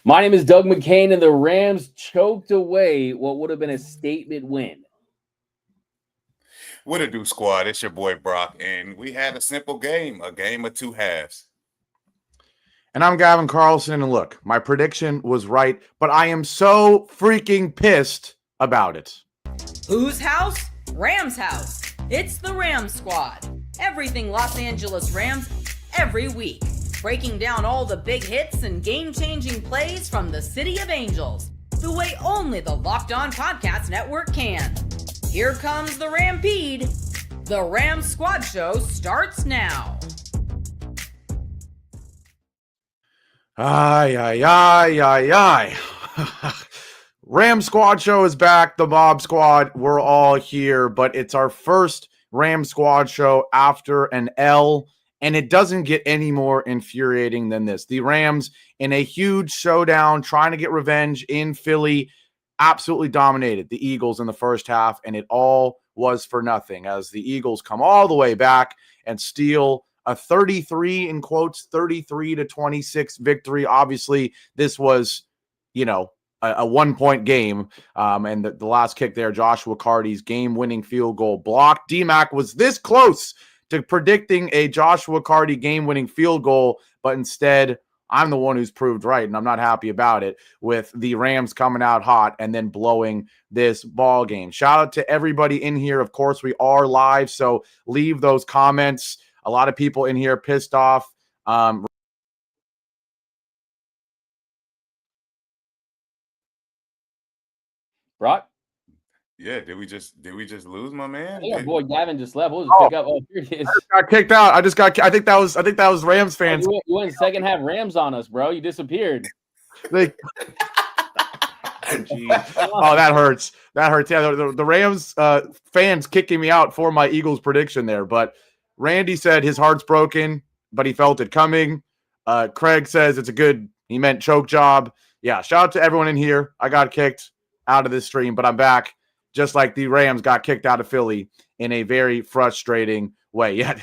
My name is Doug McCain, and the Rams choked away what would have been a statement win. What it do, squad? It's your boy Brock, and we had a simple game, a game of two halves. And I'm Gavin Carlson, and look, my prediction was right, but I am so freaking pissed about it. Whose house? Rams house. It's the Rams squad. Everything Los Angeles Rams, every week. Breaking down all the big hits and game-changing plays from the City of Angels, the way only the Locked On Podcast Network can. Here comes the Rampede. The Rams Squad Show starts now. Ay. Ram Squad Show is back. The Mob Squad, we're all here, but it's our first Ram Squad Show after an L, and it doesn't get any more infuriating than this. The Rams, in a huge showdown, trying to get revenge in Philly, absolutely dominated the Eagles in the first half, and it all was for nothing as the Eagles come all the way back and steal a 33, in quotes, 33-26 victory. Obviously, this was, a 1-point game. And the last kick there, Joshua Karty's game-winning field goal blocked. D-Mac was this close to predicting a Joshua Karty game-winning field goal, but instead, I'm the one who's proved right, and I'm not happy about it, with the Rams coming out hot and then blowing this ball game. Shout out to everybody in here. Of course, we are live, so leave those comments. A lot of people in here pissed off. Brock? Yeah, did we just lose my man? Yeah, boy, Gavin just left. We'll just pick up. Oh, here he is. I just got kicked out. I think that was Rams fans. You went second half Rams on us, bro. You disappeared. Oh, that hurts. That hurts. Yeah, the Rams fans kicking me out for my Eagles prediction there. But Randy said his heart's broken, but he felt it coming. Craig says he meant choke job. Yeah, shout out to everyone in here. I got kicked out of this stream, but I'm back, just like the Rams got kicked out of Philly in a very frustrating way. Yeah,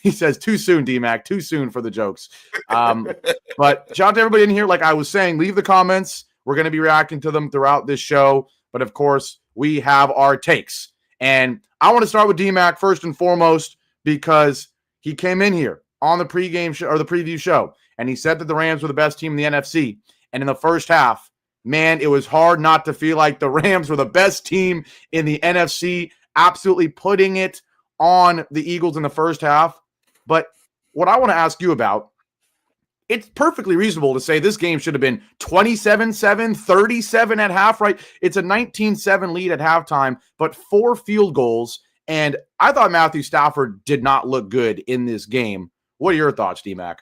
he says too soon, D-Mac, too soon for the jokes. But shout out to everybody in here. Like I was saying, leave the comments. We're going to be reacting to them throughout this show. But of course, we have our takes. And I want to start with D-Mac first and foremost because he came in here on the pregame show or the preview show, and he said that the Rams were the best team in the NFC. And in the first half, man, it was hard not to feel like the Rams were the best team in the NFC, absolutely putting it on the Eagles in the first half. But what I want to ask you about, it's perfectly reasonable to say this game should have been 27-7, 37 at half, right? It's a 19-7 lead at halftime, but 4 field goals. And I thought Matthew Stafford did not look good in this game. What are your thoughts, D-Mac?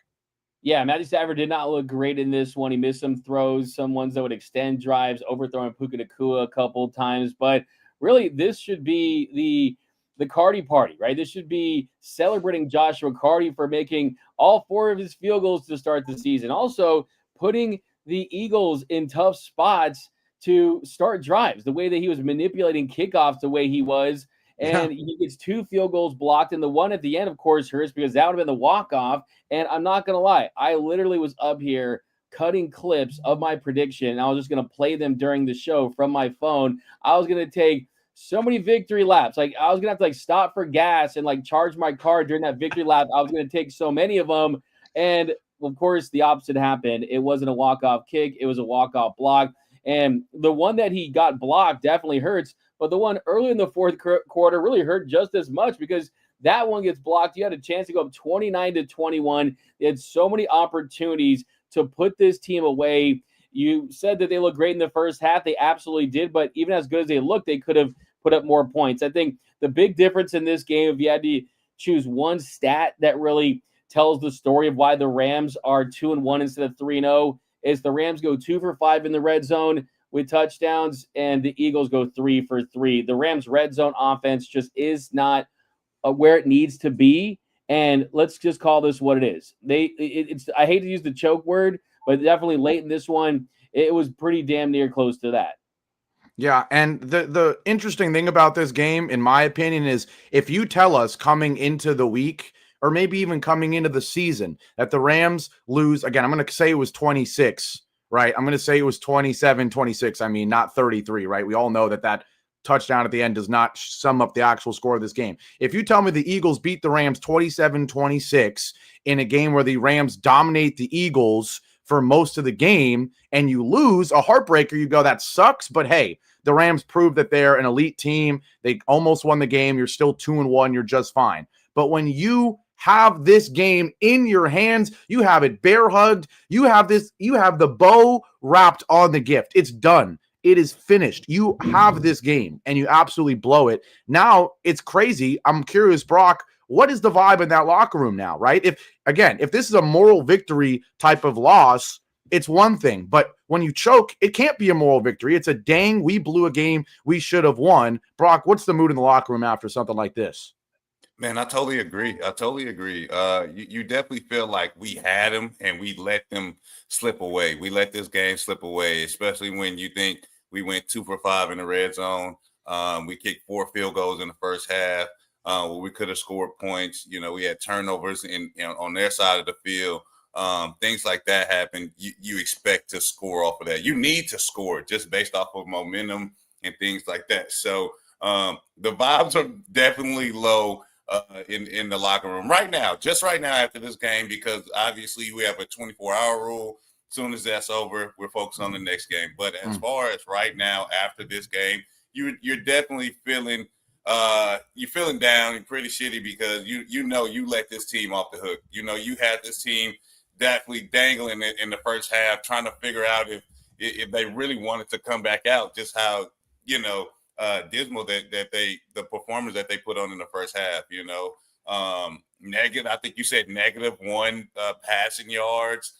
Yeah, Matthew Stafford did not look great in this one. He missed some throws, some ones that would extend drives, overthrowing Puka Nacua a couple times. But really, this should be the Karty party, right? This should be celebrating Joshua Karty for making all 4 of his field goals to start the season. Also, putting the Eagles in tough spots to start drives, the way that he was manipulating kickoffs the way he was. And he gets 2 field goals blocked. And the one at the end, of course, hurts because that would have been the walk-off. And I'm not going to lie. I literally was up here cutting clips of my prediction. And I was just going to play them during the show from my phone. I was going to take so many victory laps. Like, I was going to have to, stop for gas and, charge my car during that victory lap. I was going to take so many of them. And, of course, the opposite happened. It wasn't a walk-off kick. It was a walk-off block. And the one that he got blocked definitely hurts. But the one early in the fourth quarter really hurt just as much because that one gets blocked. You had a chance to go up 29-21. They had so many opportunities to put this team away. You said that they looked great in the first half. They absolutely did. But even as good as they looked, they could have put up more points. I think the big difference in this game, if you had to choose one stat that really tells the story of why the Rams are 2-1 instead of 3-0, is the Rams go 2 for 5 in the red zone with touchdowns, and the Eagles go 3 for 3. The Rams' red zone offense just is not where it needs to be, and let's just call this what it is. I hate to use the choke word, but definitely late in this one, it was pretty damn near close to that. Yeah, and the interesting thing about this game, in my opinion, is if you tell us coming into the week or maybe even coming into the season that the Rams lose, again, I'm going to say it was 26 right? I'm going to say it was 27-26. I mean, not 33, right? We all know that touchdown at the end does not sum up the actual score of this game. If you tell me the Eagles beat the Rams 27-26 in a game where the Rams dominate the Eagles for most of the game and you lose, a heartbreaker, you go, that sucks. But hey, the Rams proved that they're an elite team. They almost won the game. You're still 2-1. You're just fine. But when you have this game in your hands, you have it bear hugged. You have the bow wrapped on the gift. It's done. It is finished. You have this game and you absolutely blow it. Now it's crazy. I'm curious, Brock, what is the vibe in that locker room now, right? If this is a moral victory type of loss, it's one thing. But when you choke, it can't be a moral victory. It's a dang, we blew a game we should have won. Brock, what's the mood in the locker room after something like this? Man, I totally agree. You definitely feel like we had them and we let them slip away. We let this game slip away, especially when you think we went 2 for 5 in the red zone. We kicked 4 field goals in the first half where we could have scored points. You know, we had turnovers on their side of the field. Things like that happen. You expect to score off of that. You need to score just based off of momentum and things like that. So the vibes are definitely low in the locker room right now after this game, because obviously we have a 24-hour rule. As soon as that's over, we're focused on the next game. But as far as right now after this game, you're definitely feeling you're feeling down and pretty shitty because you let this team off the hook. You know, you had this team definitely dangling it in the first half, trying to figure out if they really wanted to come back out, just how dismal the performance that they put on in the first half. Negative. I think you said -1 passing yards.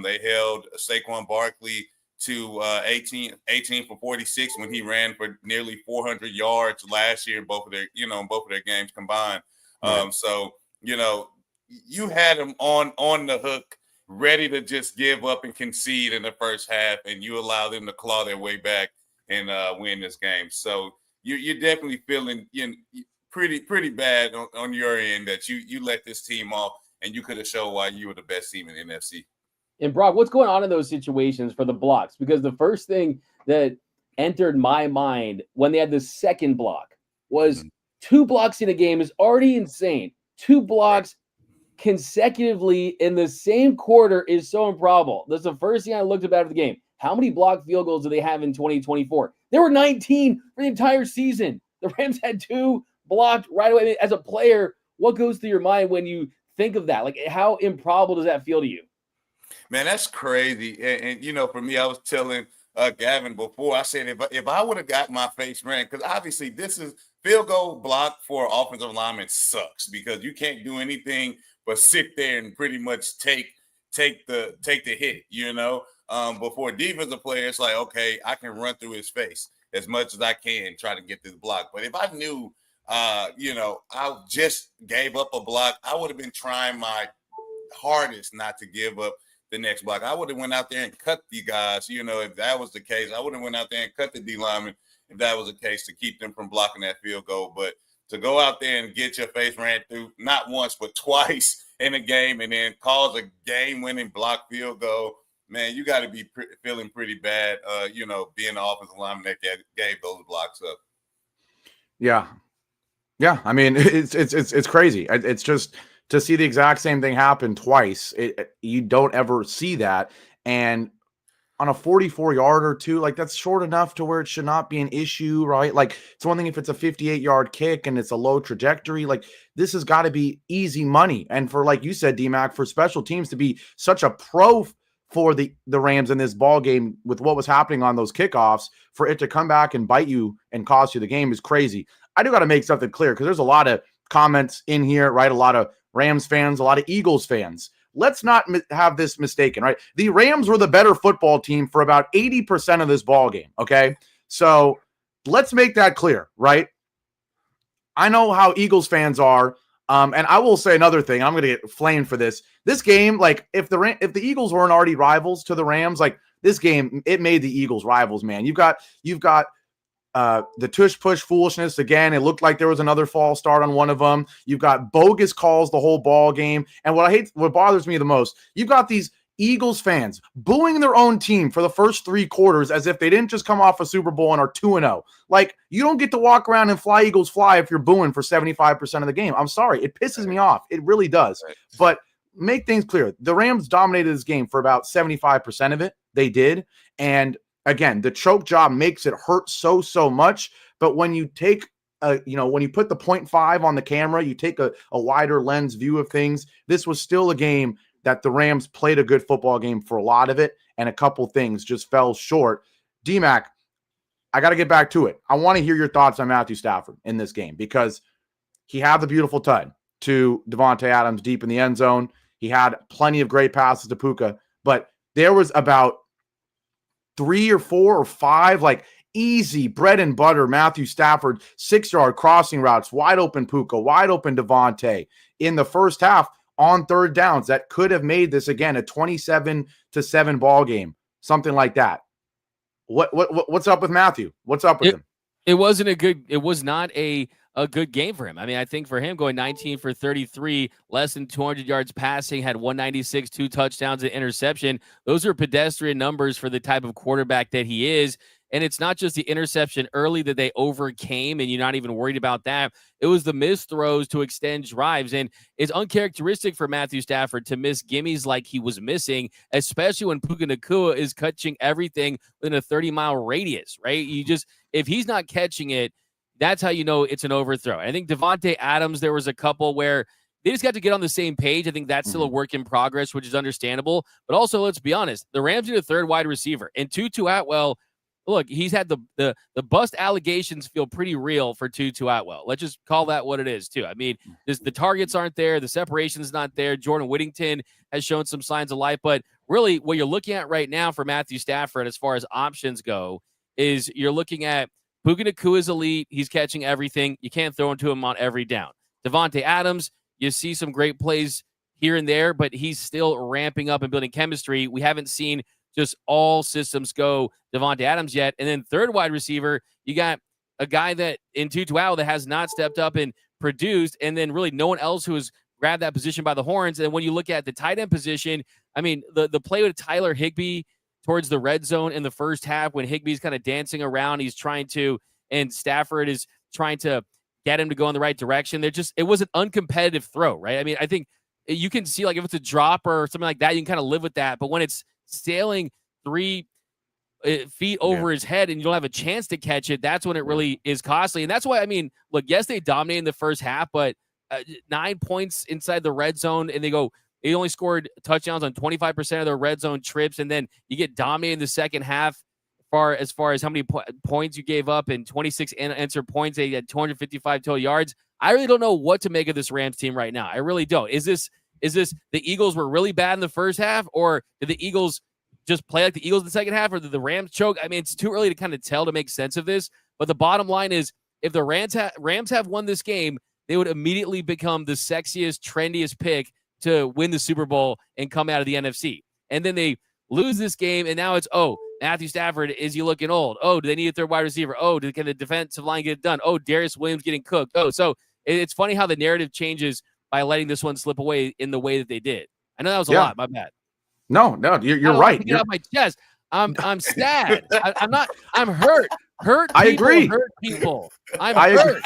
They held Saquon Barkley to 18 for 46 when he ran for nearly 400 yards last year, both of their games combined. Right. So you had them on the hook, ready to just give up and concede in the first half, and you allow them to claw their way back and win this game. So you're definitely feeling pretty bad on your end that you let this team off, and you could have shown why you were the best team in the NFC. And Brock, what's going on in those situations for the blocks? Because the first thing that entered my mind when they had the second block was 2 blocks in a game is already insane. 2 blocks consecutively in the same quarter is so improbable. That's the first thing I looked about the game. How many blocked field goals do they have in 2024? There were 19 for the entire season. The Rams had 2 blocked right away. As a player, what goes through your mind when you think of that? Like, how improbable does that feel to you? Man, that's crazy. And for me, I was telling Gavin before, I said if I would have got my face ran, because obviously this is field goal block for offensive linemen sucks because you can't do anything but sit there and pretty much take the hit, before defensive player, it's like, okay, I can run through his face as much as I can, try to get this block. But if I knew, I just gave up a block, I would have been trying my hardest not to give up the next block. I would have went out there and cut the guys, if that was the case. I would have went out there and cut the D lineman if that was the case, to keep them from blocking that field goal. But to go out there and get your face ran through not once but twice in a game and then cause a game-winning block field goal, man, you got to be feeling pretty bad, being the offensive lineman that gave those blocks up. Yeah. I mean, it's crazy. It's just to see the exact same thing happen twice. You don't ever see that. And on a 44-yarder too, like that's short enough to where it should not be an issue, right? Like it's one thing if it's a 58-yard kick and it's a low trajectory, like this has got to be easy money. And for, like you said, D-Mac, for special teams to be such a pro for the Rams in this ball game with what was happening on those kickoffs, for it to come back and bite you and cost you the game is crazy. I do got to make something clear because there's a lot of comments in here, right? A lot of Rams fans, a lot of Eagles fans. Let's not have this mistaken, right? The Rams were the better football team for about 80% of this ball game, okay? So let's make that clear, right? I know how Eagles fans are, and I will say another thing. I'm going to get flamed for this. This game, like if the Eagles weren't already rivals to the Rams, like this game, it made the Eagles rivals, man. You've got the tush-push foolishness again. It looked like there was another false start on one of them. You've got bogus calls the whole ball game. And what bothers me the most, you've got these Eagles fans booing their own team for the first 3 quarters as if they didn't just come off a Super Bowl and are 2-0. Like, you don't get to walk around and fly Eagles fly if you're booing for 75% of the game. I'm sorry. It pisses me off. It really does. But make things clear. The Rams dominated this game for about 75% of it. They did. And again, the choke job makes it hurt so much. But when you take when you put the 0.5 on the camera, you take a wider lens view of things. This was still a game that the Rams played a good football game for a lot of it, and a couple things just fell short. D-Mac, I got to get back to it. I want to hear your thoughts on Matthew Stafford in this game because he had the beautiful tud to Davante Adams deep in the end zone. He had plenty of great passes to Puka, but there was about 3 or 4 or 5 like easy bread and butter Matthew Stafford 6-yard crossing routes, wide open Puka, wide open Davante in the first half on third downs that could have made this again a 27-7 ball game, something like that. What's up with Matthew? What's up with him? It was not a good game for him. I mean, I think for him going 19 for 33, less than 200 yards passing, had 196, 2 touchdowns, an interception. Those are pedestrian numbers for the type of quarterback that he is. And it's not just the interception early that they overcame, and you're not even worried about that. It was the missed throws to extend drives. And it's uncharacteristic for Matthew Stafford to miss gimmies like he was missing, especially when Puka Nacua is catching everything within a 30-mile radius, right? If he's not catching it, that's how you know it's an overthrow. I think Davante Adams, there was a couple where they just got to get on the same page. I think that's still a work in progress, which is understandable. But also, let's be honest, the Rams need a third wide receiver. And Tutu Atwell, look, he's had the bust allegations feel pretty real for Tutu Atwell. Let's just call that what it is, too. I mean, the targets aren't there. The separation's not there. Jordan Whittington has shown some signs of life. But really, what you're looking at right now for Matthew Stafford as far as options go is you're looking at Puka Nacua is elite. He's catching everything. You can't throw into him on every down. Davante Adams, you see some great plays here and there, but he's still ramping up and building chemistry. We haven't seen just all systems go Davante Adams yet. And then third wide receiver, you got a guy that in Tutu Atwell that has not stepped up and produced, and then really no one else who has grabbed that position by the horns. And when you look at the tight end position, I mean, the play with Tyler Higbee towards the red zone in the first half when Higbee's kind of dancing around, and Stafford is trying to get him to go in the right direction. It was an uncompetitive throw, right? I mean, I think you can see, like, if it's a drop or something like that, you can kind of live with that. But when it's sailing 3 feet over his head and you don't have a chance to catch it, that's when it really is costly. And that's why, I mean, look, yes, they dominated in the first half, but 9 points inside the red zone, and they only scored touchdowns on 25% of their red zone trips, and then you get dominated in the second half as far as how many points you gave up, and 26 answered points. They had 255 total yards. I really don't know what to make of this Rams team right now. I really don't. Is this the Eagles were really bad in the first half, or did the Eagles just play like the Eagles in the second half, or did the Rams choke? I mean, it's too early to kind of tell to make sense of this, but the bottom line is if the Rams have won this game, they would immediately become the sexiest, trendiest pick to win the Super Bowl and come out of the NFC. And then they lose this game, and now it's, Matthew Stafford, is he looking old? Do they need a third wide receiver? Can the defensive line get it done? Darius Williams getting cooked. So it's funny how the narrative changes by letting this one slip away in the way that they did. I know that was a lot. My bad. No, you're right. Get off my chest. I'm sad. I'm hurt. Hurt people. I agree. Hurt people. I'm hurt.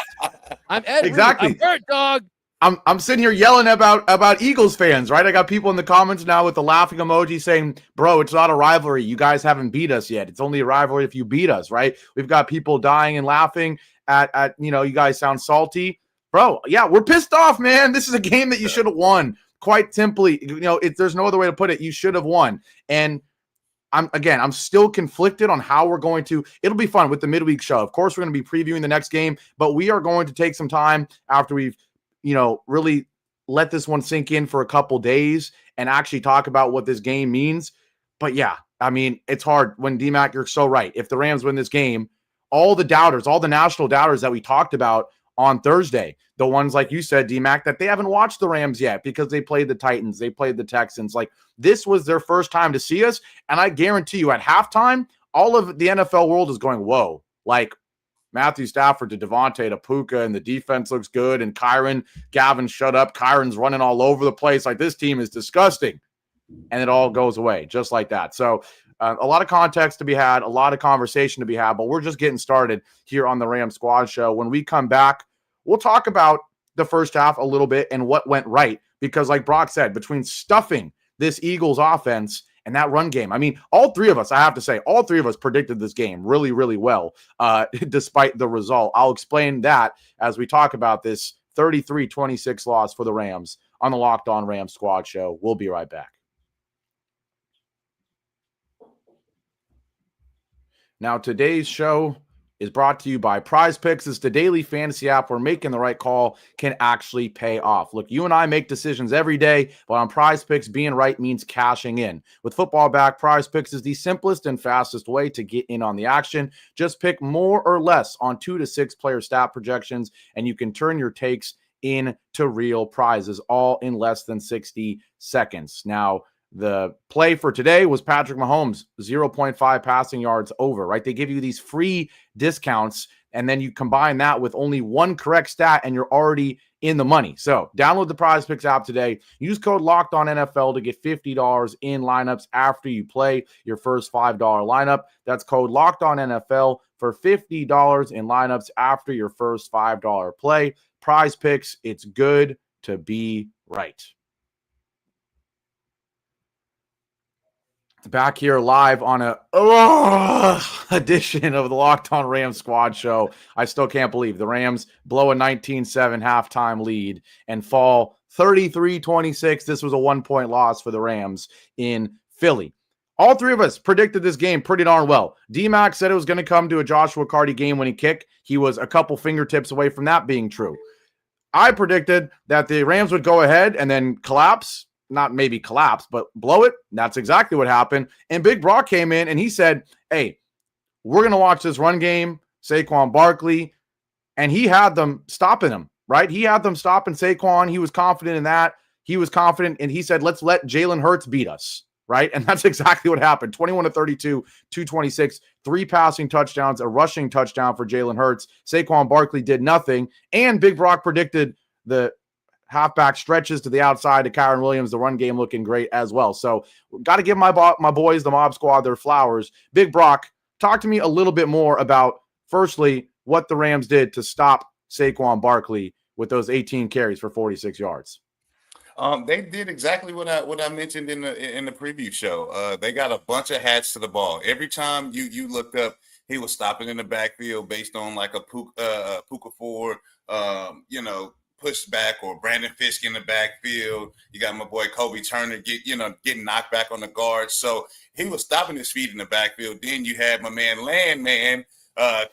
I'm Edward. Exactly. I'm hurt, dog. I'm sitting here yelling about Eagles fans, right? I got people in the comments now with the laughing emoji saying, bro, it's not a rivalry. You guys haven't beat us yet. It's only a rivalry if you beat us, right? We've got people dying and laughing at you guys sound salty. Bro, yeah, we're pissed off, man. This is a game that you should have won. Quite simply, there's no other way to put it. You should have won. And I'm still conflicted on how we're going to. It'll be fun with the midweek show. Of course, we're going to be previewing the next game, but we are going to take some time after we've really let this one sink in for a couple days and actually talk about what this game means. But yeah, I mean, it's hard when D-Mac, you're so right. If the Rams win this game, all the doubters, all the national doubters that we talked about on Thursday, the ones like you said, D-Mac, that they haven't watched the Rams yet because they played the Titans, they played the Texans. Like, this was their first time to see us. And I guarantee you at halftime, all of the NFL world is going, whoa, like, Matthew Stafford to Davante to Puka, and the defense looks good. And Gavin, shut up. Kyron's running all over the place. Like, this team is disgusting. and it all goes away just like that. So a lot of context to be had, a lot of conversation to be had, but we're just getting started here on the Rams Squad Show. When we come back, we'll talk about the first half a little bit and what went right, because like Brock said, between stuffing this Eagles offense and that run game, I mean, all three of us, I have to say, all three of us predicted this game really, really well, despite the result. I'll explain that as we talk about this 33-26 loss for the Rams on the Locked On Rams Squad Show. We'll be right back. Now, today's show is brought to you by PrizePicks. It's the daily fantasy app where making the right call can actually pay off. Look, you and I make decisions every day, but on PrizePicks, being right means cashing in. With football back, PrizePicks is the simplest and fastest way to get in on the action. Just pick more or less on 2 to 6 player stat projections, and you can turn your takes into real prizes, all in less than 60 seconds. Now, the play for today was Patrick Mahomes, 0.5 passing yards over, right? They give you these free discounts, and then you combine that with only one correct stat, and you're already in the money. So download the PrizePicks app today. Use code LOCKEDONNFL to get $50 in lineups after you play your first $5 lineup. That's code LOCKEDONNFL for $50 in lineups after your first $5 play. PrizePicks, it's good to be right. Back here live on a edition of the Locked On Rams Squad Show. I still can't believe the Rams blow a 19-7 halftime lead and fall 33-26. This was a 1-point loss for the Rams in Philly. All three of us predicted this game pretty darn well. D-Mac said it was going to come to a Joshua Karty game-winning kick. He was a couple fingertips away from that being true. I predicted that the Rams would go ahead and then collapse. Not maybe collapse, but blow it. That's exactly what happened. And Big Brock came in and he said, hey, we're going to watch this run game, Saquon Barkley. And he had them stopping him, right? He had them stopping Saquon. He was confident in that. He was confident. And he said, let's let Jalen Hurts beat us, right? And that's exactly what happened. 21-32, 226, 3 passing touchdowns, a rushing touchdown for Jalen Hurts. Saquon Barkley did nothing. And Big Brock predicted the halfback stretches to the outside to Kyron Williams, the run game looking great as well. So got to give my boys, the Mob Squad, their flowers. Big Brock, talk to me a little bit more about, firstly, what the Rams did to stop Saquon Barkley with those 18 carries for 46 yards. They did exactly what I mentioned in the preview show. They got a bunch of hats to the ball. Every time you looked up, he was stopping in the backfield based on like a Puka Ford, push back, or Brandon Fisk in the backfield. You got my boy Kobe Turner getting knocked back on the guard. So he was stopping his feet in the backfield. Then you had my man Landman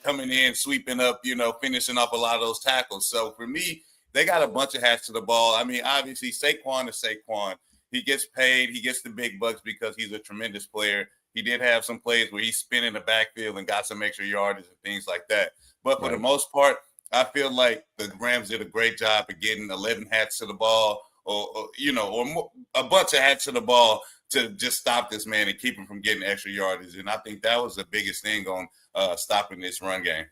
coming in, sweeping up, finishing up a lot of those tackles. So for me, they got a bunch of hats to the ball. I mean, obviously Saquon is Saquon. He gets paid. He gets the big bucks because he's a tremendous player. He did have some plays where he spin in the backfield and got some extra yardage and things like that. But for the most part, I feel like the Rams did a great job of getting 11 hats to the ball, or a bunch of hats to the ball to just stop this man and keep him from getting extra yardage. And I think that was the biggest thing on stopping this run game.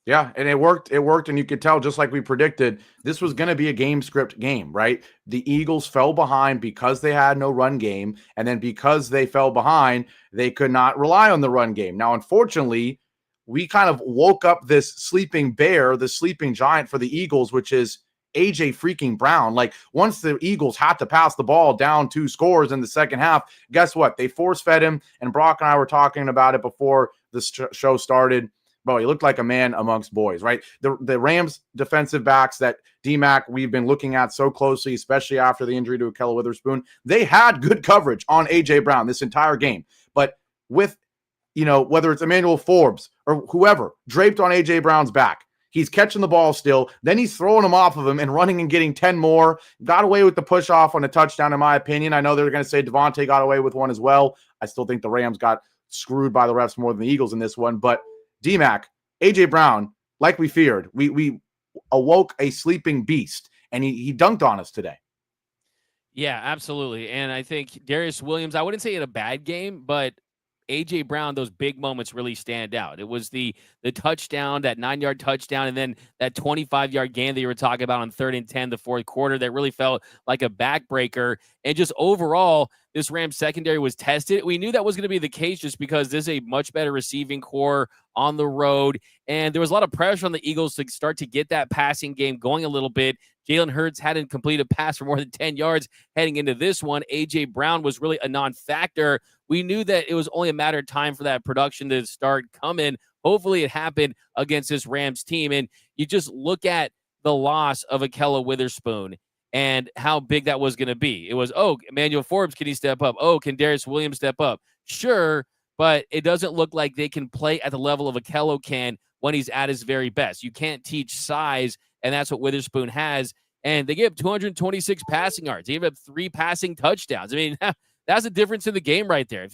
Yeah, and it worked. It worked, and you could tell, just like we predicted, this was going to be a game script game, right? The Eagles fell behind because they had no run game, and then because they fell behind, they could not rely on the run game. Now, unfortunately, we kind of woke up this sleeping bear, the sleeping giant for the Eagles, which is A.J. freaking Brown. Like, once the Eagles had to pass the ball down 2 scores in the second half, guess what? They force-fed him, and Brock and I were talking about it before the show started. Bro, he looked like a man amongst boys, right? The Rams defensive backs that D-Mac we've been looking at so closely, especially after the injury to Ahkello Witherspoon, they had good coverage on A.J. Brown this entire game. But with, whether it's Emmanuel Forbes or whoever, draped on A.J. Brown's back, he's catching the ball still. Then he's throwing them off of him and running and getting 10 more. Got away with the push off on a touchdown, in my opinion. I know they're going to say Devontae got away with one as well. I still think the Rams got screwed by the refs more than the Eagles in this one. But D-Mac, A.J. Brown, like we feared, we awoke a sleeping beast, and he dunked on us today. Yeah, absolutely. And I think Darius Williams, I wouldn't say he had a bad game, but A.J. Brown, those big moments really stand out. It was the touchdown, that 9-yard touchdown, and then that 25-yard game that you were talking about on 3rd and 10, the fourth quarter, that really felt like a backbreaker. And just overall, this Rams secondary was tested. We knew that was going to be the case just because this is a much better receiving core on the road. And there was a lot of pressure on the Eagles to start to get that passing game going a little bit. Jalen Hurts hadn't completed a pass for more than 10 yards heading into this one. A.J. Brown was really a non-factor. We knew that it was only a matter of time for that production to start coming. Hopefully it happened against this Rams team. And you just look at the loss of Ahkello Witherspoon and how big that was going to be. It was, oh, Emmanuel Forbes, can he step up? Oh, can Darius Williams step up? Sure, but it doesn't look like they can play at the level of Ahkello can when he's at his very best. You can't teach size, and that's what Witherspoon has. And they gave up 226 passing yards. They gave up 3 passing touchdowns. I mean, that's a difference in the game right there.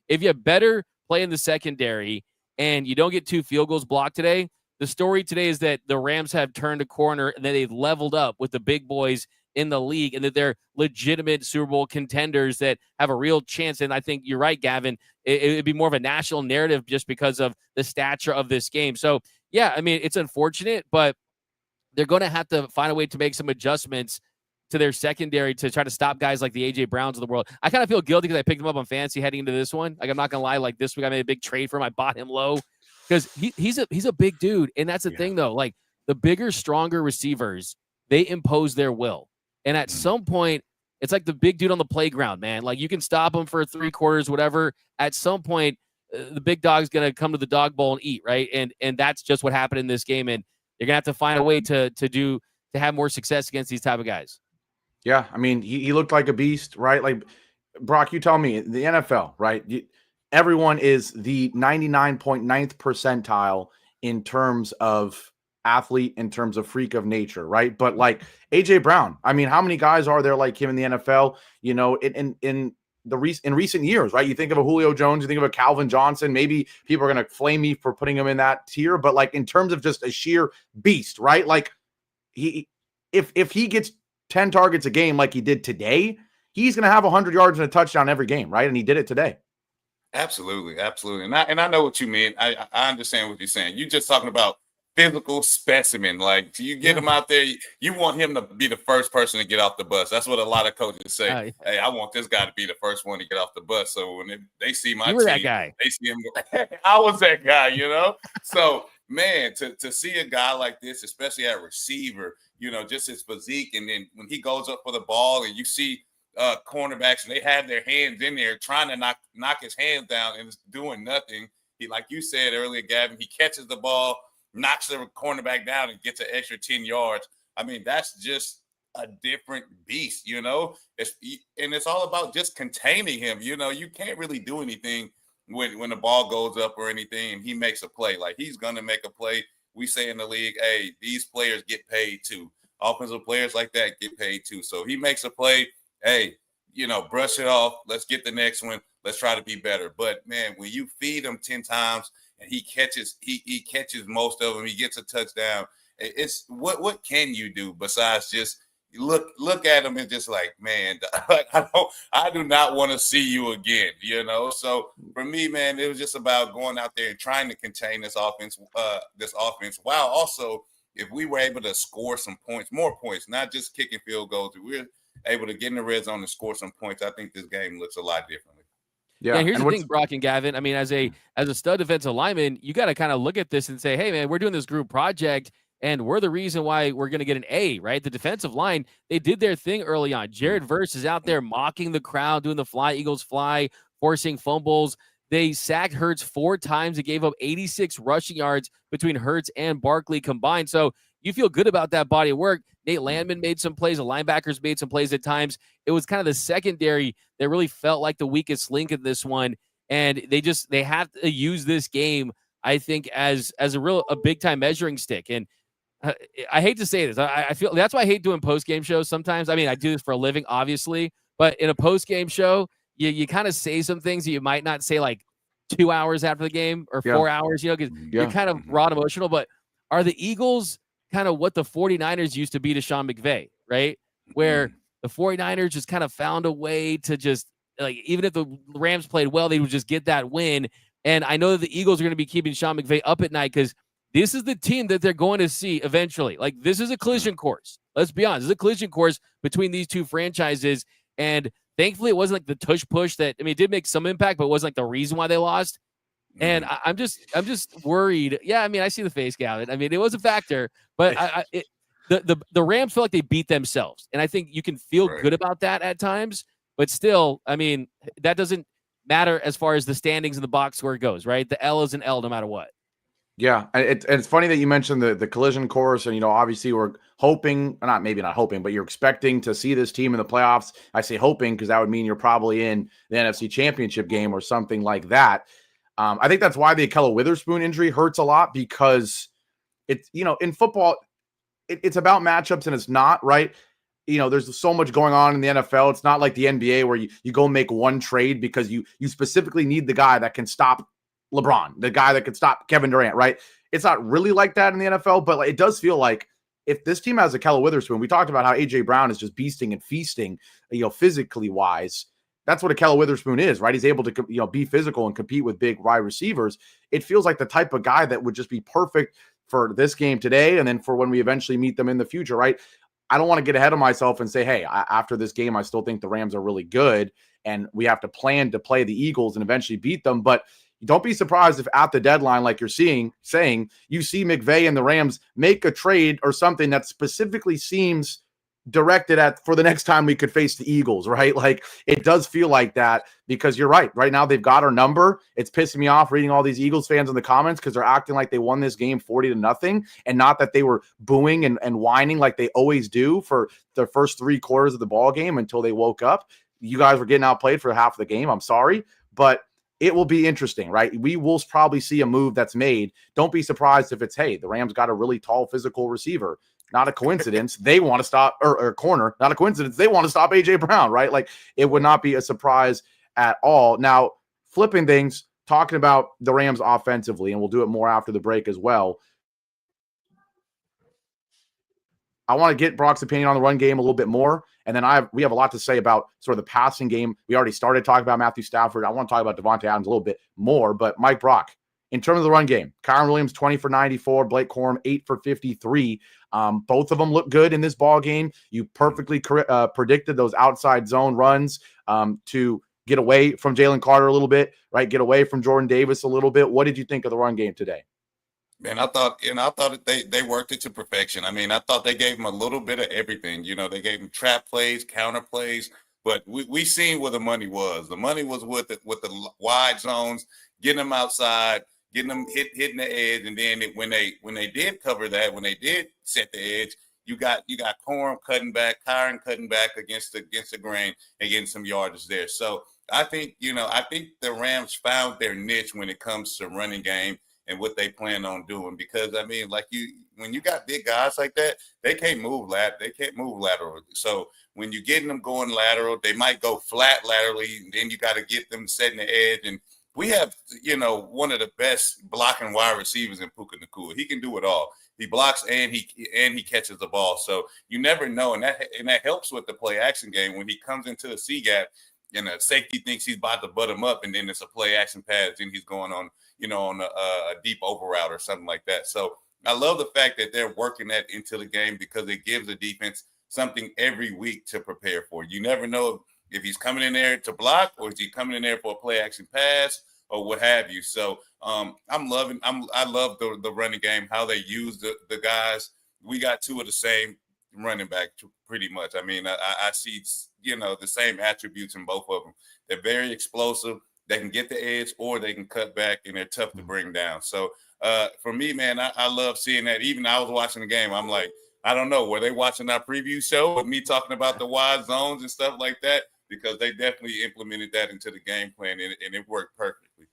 If you have better play in the secondary and you don't get 2 field goals blocked today, the story today is that the Rams have turned a corner and that they've leveled up with the big boys in the league and that they're legitimate Super Bowl contenders that have a real chance. And I think you're right, Gavin. It'd be more of a national narrative just because of the stature of this game. So, yeah, I mean, it's unfortunate, but they're going to have to find a way to make some adjustments to their secondary to try to stop guys like the A.J. Browns of the world. I kind of feel guilty because I picked him up on fantasy heading into this one. Like, I'm not going to lie. Like, this week I made a big trade for him. I bought him low because he's a big dude. And that's the thing, though. Like, the bigger, stronger receivers, they impose their will. And at some point, it's like the big dude on the playground, man. Like, you can stop him for 3 quarters, whatever. At some point, the big dog's going to come to the dog bowl and eat, right? And that's just what happened in this game. And you're going to have to find a way to have more success against these type of guys. Yeah, I mean, he looked like a beast, right? Like, Brock, you tell me, the NFL, right? Everyone is the 99.9th percentile in terms of athlete, in terms of freak of nature, right? But like A.J. Brown, I mean, how many guys are there like him in the NFL? You know, in recent years, right? You think of a Julio Jones, you think of a Calvin Johnson. Maybe people are going to flame me for putting him in that tier, but like in terms of just a sheer beast, right? Like if he gets 10 targets a game like he did today, he's going to have 100 yards and a touchdown every game, right? And he did it today. Absolutely. And I know what you mean. I understand what you're saying. You're just talking about physical specimen. Like, you get him out there, you want him to be the first person to get off the bus. That's what a lot of coaches say. Hey, I want this guy to be the first one to get off the bus. So when they see my team, that guy. They see him. I was that guy, you know? So, man, to see a guy like this, especially at receiver, you know, just his physique. And then when he goes up for the ball and you see cornerbacks and they have their hands in there trying to knock his hands down and it's doing nothing. He, like you said earlier, Gavin, he catches the ball, knocks the cornerback down and gets an extra 10 yards. I mean, that's just a different beast, you know? It's all about just containing him. You know, you can't really do anything when the ball goes up or anything and he makes a play. Like, he's going to make a play. We say in the league, hey, these players get paid too. Offensive players like that get paid too. So he makes a play, hey, you know, brush it off. Let's get the next one. Let's try to be better. But, man, when you feed him 10 times and he catches most of them, he gets a touchdown, it's what can you do besides just look at him and just like, man, I do not want to see you again, you know? So for me, man, it was just about going out there and trying to contain this offense, while also, if we were able to score some points, more points, not just kicking field goals, if we're able to get in the red zone and score some points, I think this game looks a lot differently. Yeah, here's the thing, Brock and Gavin. I mean, as a stud defensive lineman, you got to kind of look at this and say, hey, man, we're doing this group project, and we're the reason why we're going to get an A, right? The defensive line, they did their thing early on. Jared Verse is out there mocking the crowd, doing the fly, Eagles fly, forcing fumbles. They sacked Hurts 4 times. They gave up 86 rushing yards between Hurts and Barkley combined. So you feel good about that body of work. Nate Landman made some plays. The linebackers made some plays at times. It was kind of the secondary that really felt like the weakest link in this one. And they have to use this game, I think, as a big-time measuring stick. And I hate to say this. I feel that's why I hate doing post-game shows sometimes. I mean, I do this for a living, obviously. But in a post-game show, you kind of say some things that you might not say like 2 hours after the game or 4 hours, you know, because you're kind of raw and emotional. But are the Eagles kind of what the 49ers used to be to Sean McVay, right? Where the 49ers just kind of found a way to just like even if the Rams played well, they would just get that win. And I know that the Eagles are going to be keeping Sean McVay up at night because this is the team that they're going to see eventually. Like, this is a collision course. Let's be honest. This is a collision course between these two franchises. And thankfully, it wasn't like the tush push that, I mean, it did make some impact, but it wasn't like the reason why they lost. And I'm just worried. Yeah, I mean, I see the face, Gavin. I mean, it was a factor, but the Rams feel like they beat themselves. And I think you can feel good about that at times. But still, I mean, that doesn't matter as far as the standings in the box score goes, right? The L is an L no matter what. Yeah, it's funny that you mentioned the collision course, and obviously we're hoping, maybe not hoping, but you're expecting to see this team in the playoffs. I say hoping because that would mean you're probably in the NFC Championship game or something like that. I think that's why the Ahkello Witherspoon injury hurts a lot, because it's in football, it's about matchups and it's not, right. There's so much going on in the NFL. It's not like the NBA where you go make one trade because you specifically need the guy that can stop LeBron, the guy that could stop Kevin Durant, right? It's not really like that in the NFL, but it does feel like if this team has Ahkello Witherspoon, we talked about how A.J. Brown is just beasting and feasting, physically wise. That's what Ahkello Witherspoon is, right? He's able to, be physical and compete with big wide receivers. It feels like the type of guy that would just be perfect for this game today and then for when we eventually meet them in the future, right? I don't want to get ahead of myself and say, hey, after this game, I still think the Rams are really good and we have to plan to play the Eagles and eventually beat them. But don't be surprised if at the deadline, like you're saying, you see McVay and the Rams make a trade or something that specifically seems directed at for the next time we could face the Eagles, right? Like, it does feel like that because you're right. Right now, they've got our number. It's pissing me off reading all these Eagles fans in the comments because they're acting like they won this game 40-0 and not that they were booing and whining like they always do for the first 3 quarters of the ball game until they woke up. You guys were getting outplayed for half of the game. I'm sorry, but it will be interesting, right? We will probably see a move that's made. Don't be surprised if it's, hey, the Rams got a really tall physical receiver. Not a coincidence. They want to stop or corner. Not a coincidence. They want to stop A.J. Brown, right? Like, it would not be a surprise at all. Now, flipping things, talking about the Rams offensively, and we'll do it more after the break as well. I want to get Brock's opinion on the run game a little bit more. And then we have a lot to say about sort of the passing game. We already started talking about Matthew Stafford. I want to talk about Devontae Adams a little bit more. But Mike Brock, in terms of the run game, Kyron Williams, 20 for 94, Blake Corum, 8 for 53. Both of them look good in this ball game. You perfectly predicted those outside zone runs to get away from Jalen Carter a little bit, right? Get away from Jordan Davis a little bit. What did you think of the run game today? Man, I thought that they worked it to perfection. I mean, I thought they gave him a little bit of everything. They gave him trap plays, counter plays, but we seen where the money was. The money was with the wide zones, getting them outside, getting them hitting the edge, and then when they did cover that, when they did set the edge, you got Corum cutting back, Kyron cutting back against the grain and getting some yardage there. So I think the Rams found their niche when it comes to running game and what they plan on doing, because I mean, when you got big guys like that, they can't move laterally. So when you're getting them going lateral, they might go flat laterally, and then you got to get them setting the edge. And we have, one of the best blocking wide receivers in Puka Nacua. He can do it all. He blocks and he catches the ball. So you never know, and that helps with the play action game when he comes into a C gap and the safety thinks he's about to butt him up, and then it's a play action pass, and he's going on a deep over route or something like that. So I love the fact that they're working that into the game because it gives the defense something every week to prepare for. You never know if he's coming in there to block or is he coming in there for a play action pass or what have you. So I love the running game, how they use the guys. We got 2 of the same running back pretty much. I mean, I see, the same attributes in both of them. They're very explosive. They can get the edge or they can cut back, and they're tough to bring down. So for me, man, I love seeing that. Even I was watching the game, I'm like, I don't know, were they watching our preview show with me talking about the wide zones and stuff like that? Because they definitely implemented that into the game plan, and it worked perfectly.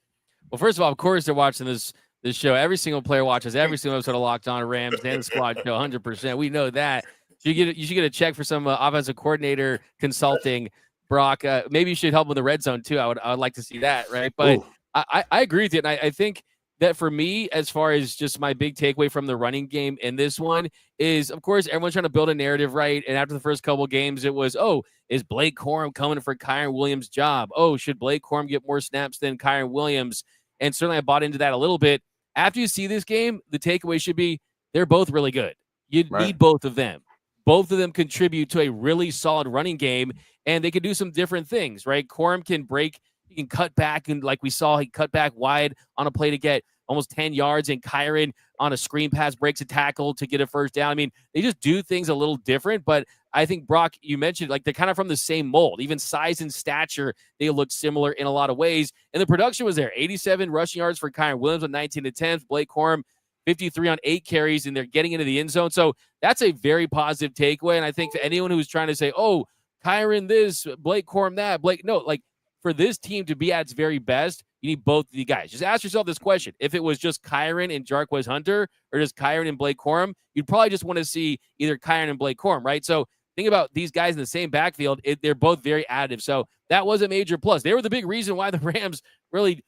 Well, first of all, of course, they're watching this show. Every single player watches every single episode of Locked On Rams and the Squad Show, 100%. We know that. You should get a check for some offensive coordinator consulting, Brock. Maybe you should help with the red zone too. I would like to see that, right? But I agree with you, and I think that for me, as far as just my big takeaway from the running game in this one is, of course, everyone's trying to build a narrative, right? And after the first couple of games, it was, oh, is Blake Corum coming for Kyron Williams' job? Oh, should Blake Corum get more snaps than Kyron Williams? And certainly I bought into that a little bit. After you see this game, the takeaway should be they're both really good. You need both of them. Both of them contribute to a really solid running game, and they can do some different things, right? Corum can break. He can cut back, and like we saw, he cut back wide on a play to get almost 10 yards, and Kyron on a screen pass breaks a tackle to get a first down. I mean, they just do things a little different, but I think, Brock, you mentioned, like, they're kind of from the same mold. Even size and stature, they look similar in a lot of ways, and the production was there. 87 rushing yards for Kyron Williams with 19 attempts. Blake Corum, 53 on 8 carries, and they're getting into the end zone. So that's a very positive takeaway, and I think for anyone who's trying to say, oh, Kyron this, Blake Corum that, no, like, for this team to be at its very best, you need both of you guys. Just ask yourself this question. If it was just Kyron and Jarquez Hunter or just Kyron and Blake Corum, you'd probably just want to see either Kyron and Blake Corum, right? So think about these guys in the same backfield. They're both very additive. So that was a major plus. They were the big reason why the Rams really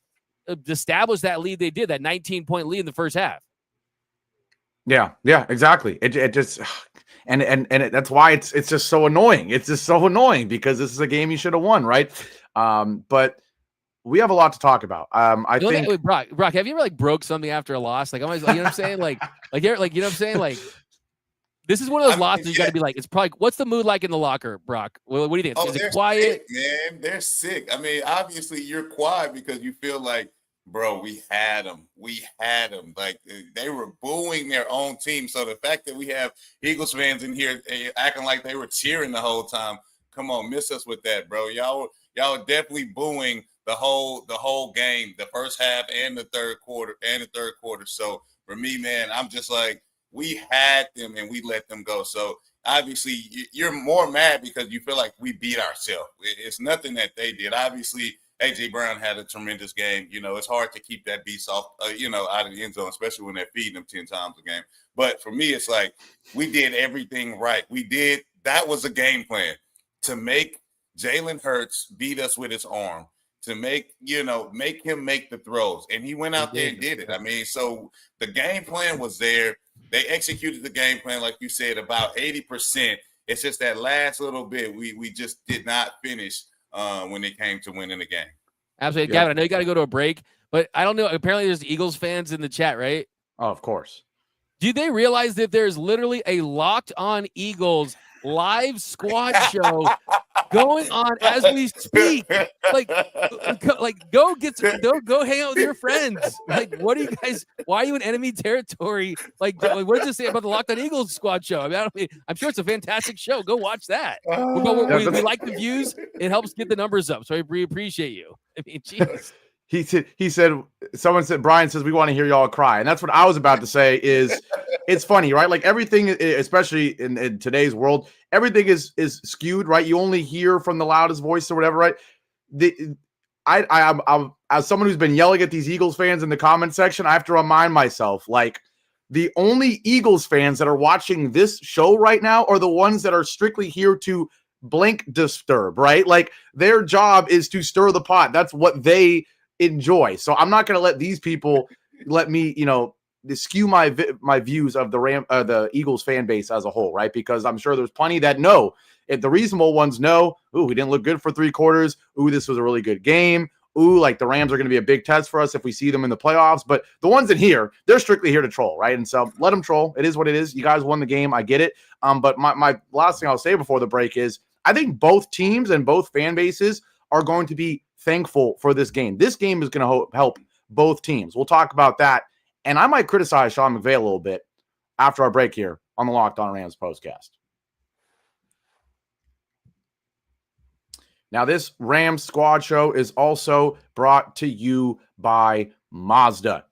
established that lead they did, that 19-point lead in the first half. Yeah, exactly. It just and that's why it's just so annoying. It's just so annoying because this is a game you should have won, right? But we have a lot to talk about. I think Brock, have you ever like broke something after a loss? Like, you know what I'm saying? Like you know what I'm saying? Like, this is one of those losses you got to be like, it's probably, what's the mood like in the locker, Brock? What do you think? Is it quiet? Sick, man, they're sick. I mean, obviously you're quiet because you feel like, bro, we had them. Like, they were booing their own team. So the fact that we have Eagles fans in here acting like they were cheering the whole time, come on, miss us with that, bro. Y'all are definitely booing the whole game, the first half and the third quarter. So for me, man, I'm just like, we had them and we let them go. So obviously you're more mad because you feel like we beat ourselves. It's nothing that they did. Obviously, A.J. Brown had a tremendous game. You know, it's hard to keep that beast off, out of the end zone, especially when they're feeding them 10 times a game. But for me, it's like we did everything right. That was a game plan to make Jalen Hurts beat us with his arm, to make him make the throws. And he went out there and did it. I mean, so the game plan was there. They executed the game plan, like you said, about 80%. It's just that last little bit we just did not finish when it came to winning the game. Absolutely. Yeah. Gavin, I know you got to go to a break, but I don't know. Apparently there's Eagles fans in the chat, right? Oh, of course. Do they realize that there's literally a Locked On Eagles live squad show going on as we speak? Like go hang out with your friends. Like, what are you guys? Why are you in enemy territory? Like, what does it say about the Locked On Eagles squad show? I mean, I'm sure it's a fantastic show. Go watch that. We like the views. It helps get the numbers up. So we appreciate you. I mean, jeez. Someone said, Brian says, we want to hear y'all cry. And that's what I was about to say is it's funny, right? Like everything, especially in today's world, everything is skewed, right? You only hear from the loudest voice or whatever, right? I'm as someone who's been yelling at these Eagles fans in the comment section, I have to remind myself, like, the only Eagles fans that are watching this show right now are the ones that are strictly here to blank disturb, right? Like, their job is to stir the pot. That's what they enjoy. So I'm not going to let these people let me, skew my views of the Eagles fan base as a whole, right? Because I'm sure there's plenty that know. If the reasonable ones know, ooh, we didn't look good for 3 quarters. Ooh, this was a really good game. Ooh, like the Rams are going to be a big test for us if we see them in the playoffs. But the ones in here, they're strictly here to troll, right? And so let them troll. It is what it is. You guys won the game. I get it. But my last thing I'll say before the break is I think both teams and both fan bases are going to be thankful for this game. This game is going to help both teams. We'll talk about that. And I might criticize Sean McVay a little bit after our break here on the Locked On Rams postcast. Now, this Rams squad show is also brought to you by Mazda.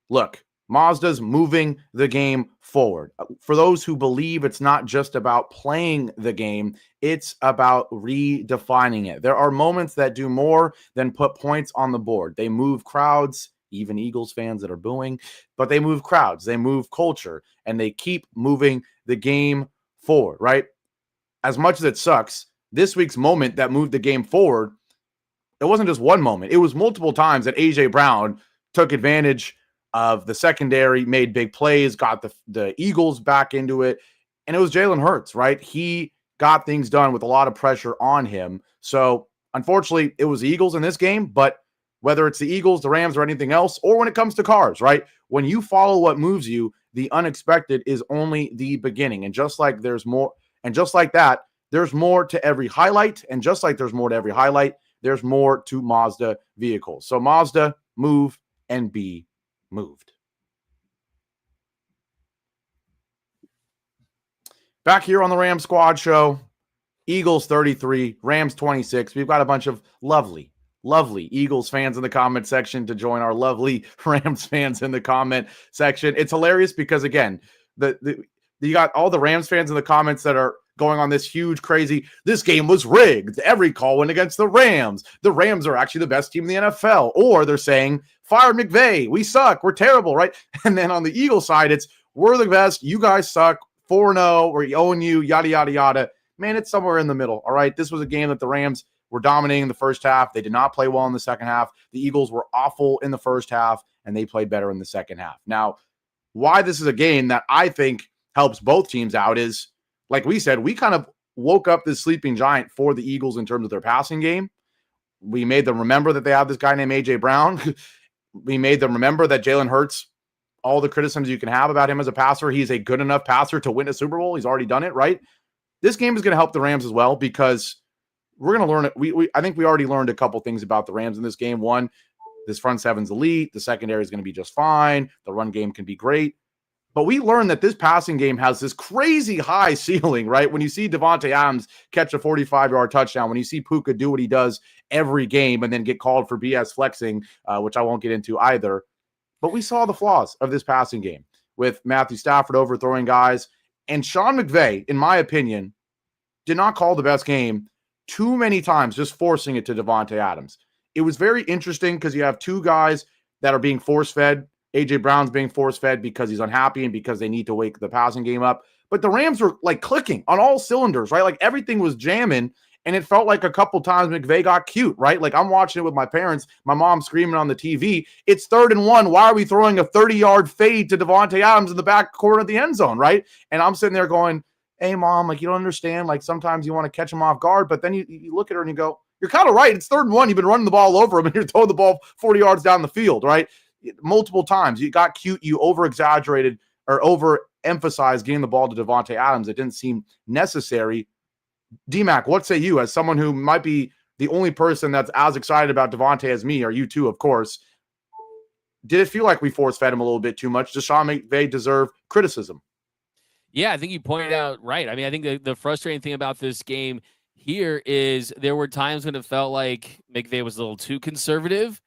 Look, Mazda's moving the game forward. For those who believe it's not just about playing the game, it's about redefining it. There are moments that do more than put points on the board. They move crowds, even Eagles fans that are booing, but they move crowds, they move culture, and they keep moving the game forward, right? As much as it sucks, this week's moment that moved the game forward, it wasn't just one moment. It was multiple times that A.J. Brown took advantage of the secondary, made big plays, got the Eagles back into it. And it was Jalen Hurts, right? He got things done with a lot of pressure on him. So unfortunately, it was the Eagles in this game, but whether it's the Eagles, the Rams, or anything else, or when it comes to cars, right? When you follow what moves you, the unexpected is only the beginning. And just like there's more, and just like that, there's more to every highlight. And just like there's more to every highlight, there's more to Mazda vehicles. So Mazda, move and be moved. Back here on the Ram Squad Show, Eagles 33, Rams 26. We've got a bunch of lovely Eagles fans in the comment section to join our lovely Rams fans in the comment section. It's hilarious because, again, you got all the Rams fans in the comments that are going on this huge, crazy, this game was rigged. Every call went against the Rams. The Rams are actually the best team in the NFL. Or they're saying, fire McVay. We suck. We're terrible, right? And then on the Eagles side, it's, we're the best. You guys suck. 4-0. We're owing you, yada, yada, yada. Man, it's somewhere in the middle, all right? This was a game that the Rams were dominating in the first half. They did not play well in the second half. The Eagles were awful in the first half, and they played better in the second half. Now, why this is a game that I think helps both teams out is, like we said, we kind of woke up this sleeping giant for the Eagles in terms of their passing game. We made them remember that they have this guy named A.J. Brown. We made them remember that Jalen Hurts, all the criticisms you can have about him as a passer, he's a good enough passer to win a Super Bowl. He's already done it, right? This game is going to help the Rams as well because we're going to learn it. I think we already learned a couple things about the Rams in this game. One, this front seven's elite. The secondary is going to be just fine. The run game can be great. But we learned that this passing game has this crazy high ceiling, right? When you see Davante Adams catch a 45-yard touchdown, when you see Puka do what he does every game and then get called for BS flexing, which I won't get into either. But we saw the flaws of this passing game with Matthew Stafford overthrowing guys. And Sean McVay, in my opinion, did not call the best game too many times, just forcing it to Davante Adams. It was very interesting because you have two guys that are being force-fed. A.J. Brown's being force-fed because he's unhappy and because they need to wake the passing game up. But the Rams were like clicking on all cylinders, right? Like everything was jamming, and it felt like a couple times McVay got cute, right? Like I'm watching it with my parents, my mom screaming on the TV, it's 3rd and 1. Why are we throwing a 30-yard fade to Davante Adams in the back corner of the end zone, right? And I'm sitting there going, hey, Mom, like you don't understand. Like sometimes you want to catch him off guard, but then you look at her and you go, you're kind of right. It's 3rd and 1. You've been running the ball over him and you're throwing the ball 40 yards down the field, right? Multiple times. You got cute. You over-exaggerated or overemphasized getting the ball to Davante Adams. It didn't seem necessary. D-Mac, what say you as someone who might be the only person that's as excited about Davante as me, or you too, of course? Did it feel like we force-fed him a little bit too much? Does Sean McVay deserve criticism? Yeah, I think you pointed out right. I mean, I think the frustrating thing about this game here is there were times when it felt like McVay was a little too conservative.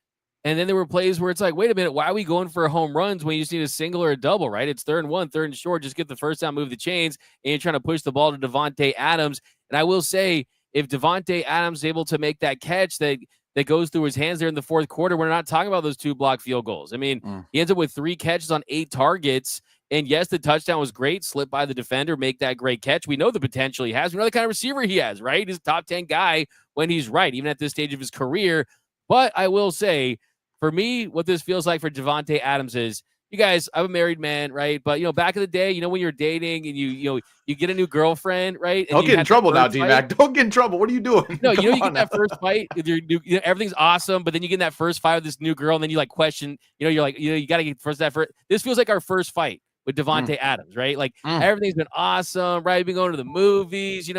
And then there were plays where it's like, wait a minute, why are we going for home runs when you just need a single or a double, right? It's 3rd and 1, 3rd and short. Just get the first down, move the chains, and you're trying to push the ball to Davante Adams. And I will say, if Davante Adams is able to make that catch that goes through his hands there in the 4th quarter, we're not talking about those 2 block field goals. I mean, he ends up with 3 catches on 8 targets. And yes, the touchdown was great. Slip by the defender, make that great catch. We know the potential he has. We know the kind of receiver he has, right? He's a top 10 guy when he's right, even at this stage of his career. But I will say, for me, what this feels like for Davante Adams is, you guys, I'm a married man, right? But, back in the day, when you're dating and you get a new girlfriend, right? And don't get in trouble now, D-Mac. Don't get in trouble. What are you doing? No, you get that first fight. Everything's awesome, but then you get in that first fight with this new girl, and then you like question, you're like, you got to get first that first. This feels like our first fight with Davante Adams, right? Like everything's been awesome, right? We've been going to the movies,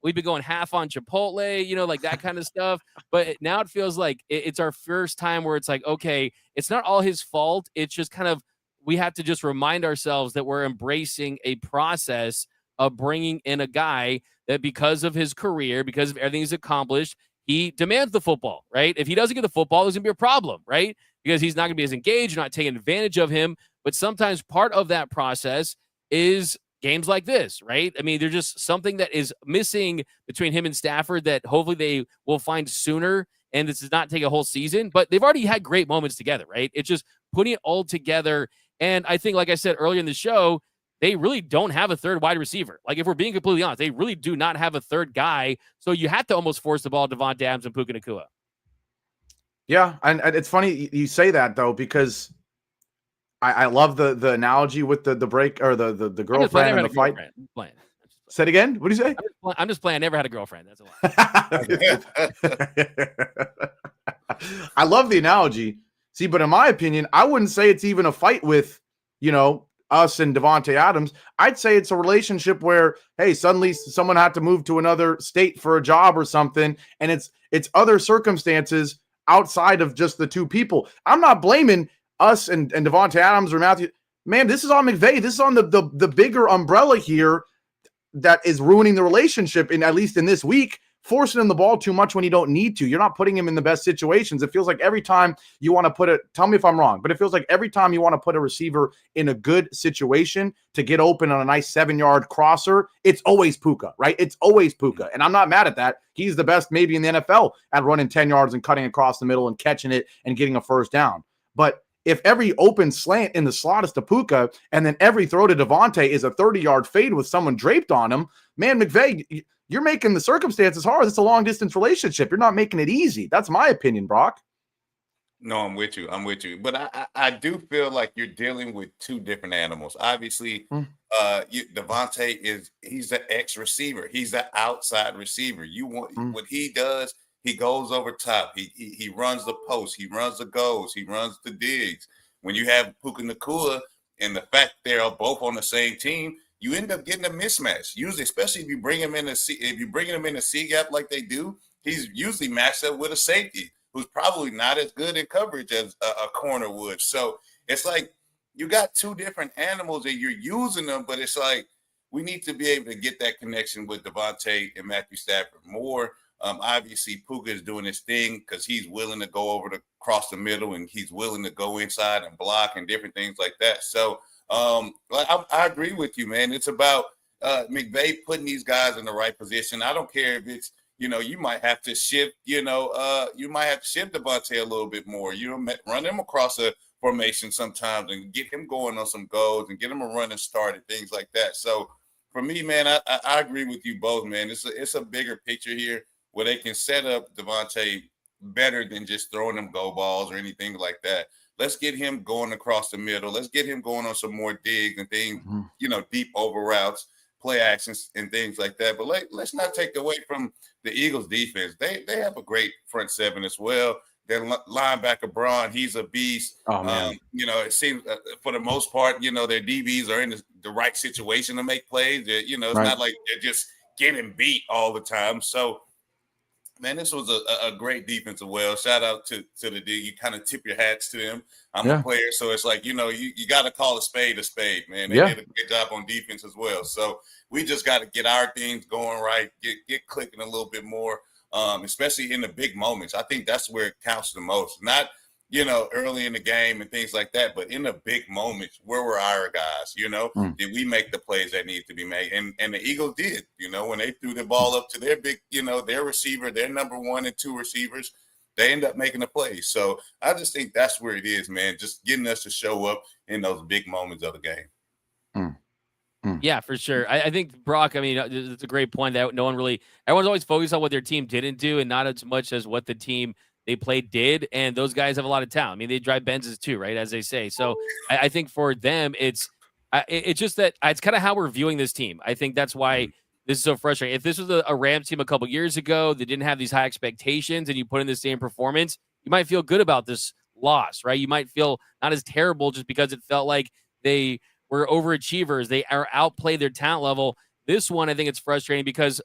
we've been going half on Chipotle, like that kind of stuff. But now it feels like it's our first time where it's like, okay, it's not all his fault. It's just kind of, we have to just remind ourselves that we're embracing a process of bringing in a guy that because of his career, because of everything he's accomplished, he demands the football, right? If he doesn't get the football, there's going to be a problem, right? Because he's not going to be as engaged, not taking advantage of him. But sometimes part of that process is games like this, right? I mean, there's just something that is missing between him and Stafford that hopefully they will find sooner. And this does not take a whole season, but they've already had great moments together, right? It's just putting it all together. And I think, like I said earlier in the show, they really don't have a third wide receiver. Like, if we're being completely honest, they really do not have a third guy. So you have to almost force the ball to Davante Adams and Puka Nacua. Yeah, and it's funny you say that, though, because I love the analogy with the break or the girlfriend and the fight. Say it again. What do you say? I'm just playing. I never had a girlfriend. That's a lot. I love the analogy. See, but in my opinion, I wouldn't say it's even a fight with, us and Davante Adams. I'd say it's a relationship where, hey, suddenly someone had to move to another state for a job or something, and it's other circumstances outside of just the two people. I'm not blaming us and Davante Adams or Matthew. Man, this is on McVay. This is on the bigger umbrella here that is ruining the relationship, at least in this week, forcing him the ball too much when you don't need to. You're not putting him in the best situations. It feels like every time you want to put it, tell me if I'm wrong, but it feels like every time you want to put a receiver in a good situation to get open on a nice 7-yard crosser, it's always Puka, right? It's always Puka. And I'm not mad at that. He's the best maybe in the NFL at running 10 yards and cutting across the middle and catching it and getting a first down. But if every open slant in the slot is to Puka, and then every throw to Davante is a 30-yard fade with someone draped on him, man, McVay, you're making the circumstances hard. It's a long-distance relationship. You're not making it easy. That's my opinion, Brock. No, I'm with you. But I do feel like you're dealing with two different animals. Obviously, Davante he's the X receiver. He's the outside receiver. What he does, he goes over top. He runs the post. He runs the goals. He runs the digs. When you have Puka Nacua and the fact they're both on the same team, you end up getting a mismatch. Usually, especially if you bring him in a C gap like they do, he's usually matched up with a safety who's probably not as good in coverage as a corner would. So it's like you got two different animals and you're using them, but it's like we need to be able to get that connection with Davante and Matthew Stafford more. Obviously, Puka is doing his thing because he's willing to go over across the middle and he's willing to go inside and block and different things like that. So I agree with you, man. It's about McVay putting these guys in the right position. I don't care if it's, you might have to shift, Davante a little bit more, run him across a formation sometimes and get him going on some goals and get him a run and start and things like that. So for me, man, I agree with you both, man. It's a bigger picture here where they can set up Davante better than just throwing them go balls or anything like that. Let's get him going across the middle. Let's get him going on some more digs and things, deep over routes, play actions and things like that. But let's not take away from the Eagles defense. They have a great front seven as well. Their linebacker, Braun, he's a beast. Oh, man. It seems for the most part, their DBs are in the right situation to make plays. It's not like they're just getting beat all the time. So, man, this was a great defense as well. Shout out to the D. You kind of tip your hats to them. I'm a player, so it's like, you got to call a spade, man. They did a good job on defense as well. So we just got to get our things going right, get clicking a little bit more, especially in the big moments. I think that's where it counts the most. Not, early in the game and things like that, but in the big moments, where were our guys? Did we make the plays that need to be made? And the Eagles did, when they threw the ball up to their big, their receiver, their number 1 and 2 receivers, they end up making the plays. So I just think that's where it is, man, just getting us to show up in those big moments of the game. Yeah, for sure. I think, Brock, it's a great point that everyone's always focused on what their team didn't do and not as much as what the team they played did, and those guys have a lot of talent. They drive Benzes too, right, as they say. So I think for them, it's just that it's kind of how we're viewing this team. I think that's why this is so frustrating. If this was a Rams team a couple years ago that didn't have these high expectations and you put in the same performance, you might feel good about this loss, right? You might feel not as terrible just because it felt like they were overachievers. They are outplayed their talent level. This one, I think it's frustrating because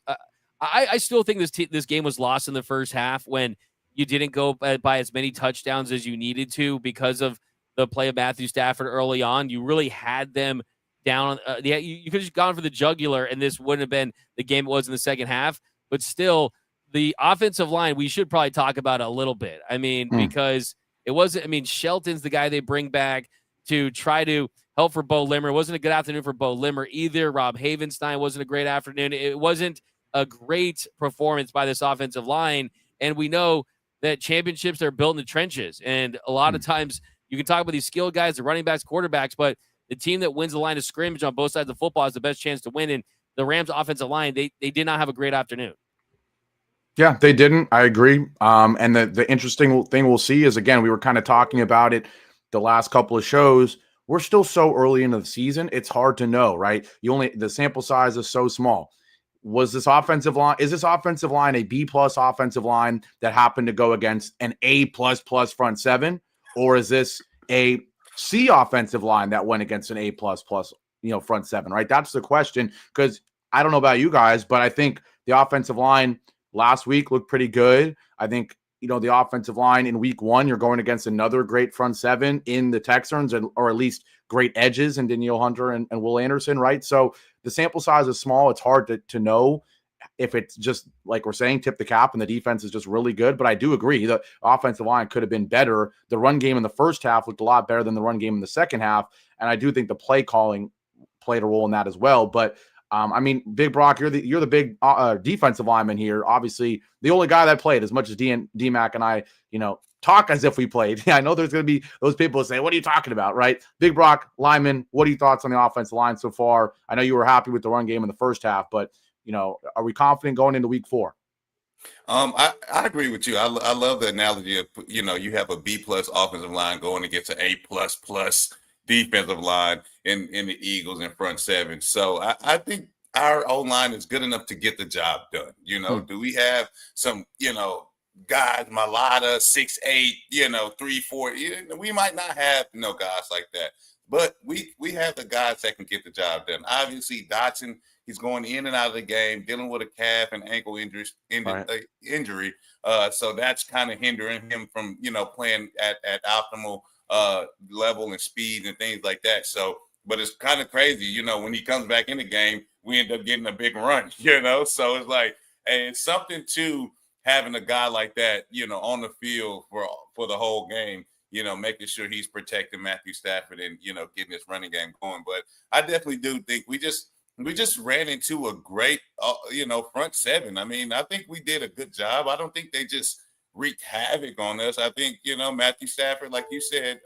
I still think this game was lost in the first half when you didn't go by as many touchdowns as you needed to because of the play of Matthew Stafford early on. You really had them down. You could have just gone for the jugular, and this wouldn't have been the game it was in the second half. But still, the offensive line, we should probably talk about it a little bit. Because it wasn't – Shelton's the guy they bring back to try to help for Bo Limmer. It wasn't a good afternoon for Bo Limmer either. Rob Havenstein wasn't a great afternoon. It wasn't a great performance by this offensive line, and we know – that championships are built in the trenches. And a lot of times you can talk about these skilled guys, the running backs, quarterbacks, but the team that wins the line of scrimmage on both sides of the football has the best chance to win. And the Rams offensive line, they did not have a great afternoon. Yeah, they didn't. I agree. And the interesting thing we'll see is, again, we were kind of talking about it the last couple of shows. we're still so early into the season. It's hard to know, right? The sample size is so small. Is this offensive line a B+ offensive line that happened to go against an A++ front seven? Or is this a C offensive line that went against an A++, front seven, right? That's the question, because I don't know about you guys, but I think the offensive line last week looked pretty good. I think, the offensive line in week 1, you're going against another great front seven in the Texans, or at least great edges in Danielle Hunter and Will Anderson, right? So the sample size is small. It's hard to know if it's just, like we're saying, tip the cap and the defense is just really good. But I do agree the offensive line could have been better. The run game in the first half looked a lot better than the run game in the second half. And I do think the play calling played a role in that as well. But Big Brock, you're the big defensive lineman here. Obviously, the only guy that played, as much as D-Mac and I, talk as if we played. I know there's going to be those people who say, what are you talking about, right? Big Brock, lineman, what are your thoughts on the offensive line so far? I know you were happy with the run game in the first half, but, are we confident going into week 4? I agree with you. I love the analogy of, you have a B+ offensive line going against an A++ defensive line in the Eagles in front seven. So I think our O-line is good enough to get the job done. Do we have some, guys, Malata, 6'8", 3'4"? We might not have guys like that, but we have the guys that can get the job done. Obviously, Dotson, he's going in and out of the game, dealing with a calf and ankle injury. So that's kind of hindering him from, playing at optimal level and speed and things like that. So, but it's kind of crazy, when he comes back in the game, we end up getting a big run, So it's like, and it's something to having a guy like that, on the field for the whole game, making sure he's protecting Matthew Stafford and, getting this running game going. But I definitely do think we just ran into a great, front seven. I think we did a good job. I don't think they just wreaked havoc on us. I think, Matthew Stafford, like you said,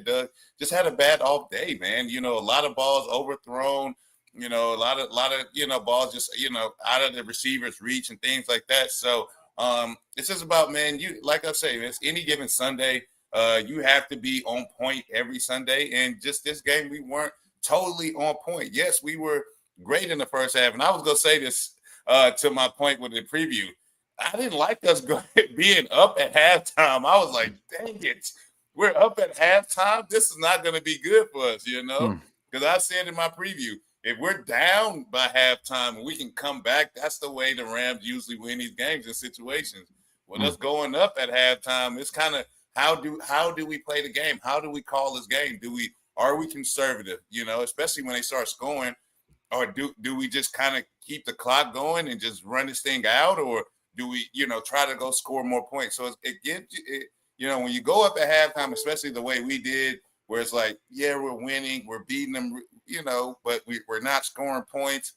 Doug, just had a bad off day, man. A lot of balls overthrown, a lot of, balls just, out of the receiver's reach and things like that. So it's just about, man, like I say, it's any given Sunday, you have to be on point every Sunday. And just this game, we weren't totally on point. Yes, we were great in the first half. And I was going to say this to my point with the preview. I didn't like us being up at halftime. I was like, dang it, we're up at halftime. This is not going to be good for us, because I said in my preview, if we're down by halftime and we can come back, that's the way the Rams usually win these games in situations. With us going up at halftime, it's kind of how do we play the game? How do we call this game? Are we conservative? Especially when they start scoring, or do we just kind of keep the clock going and just run this thing out, or do we, try to go score more points? So it gives you, when you go up at halftime, especially the way we did, where it's like, yeah, we're winning, we're beating them, but we're not scoring points.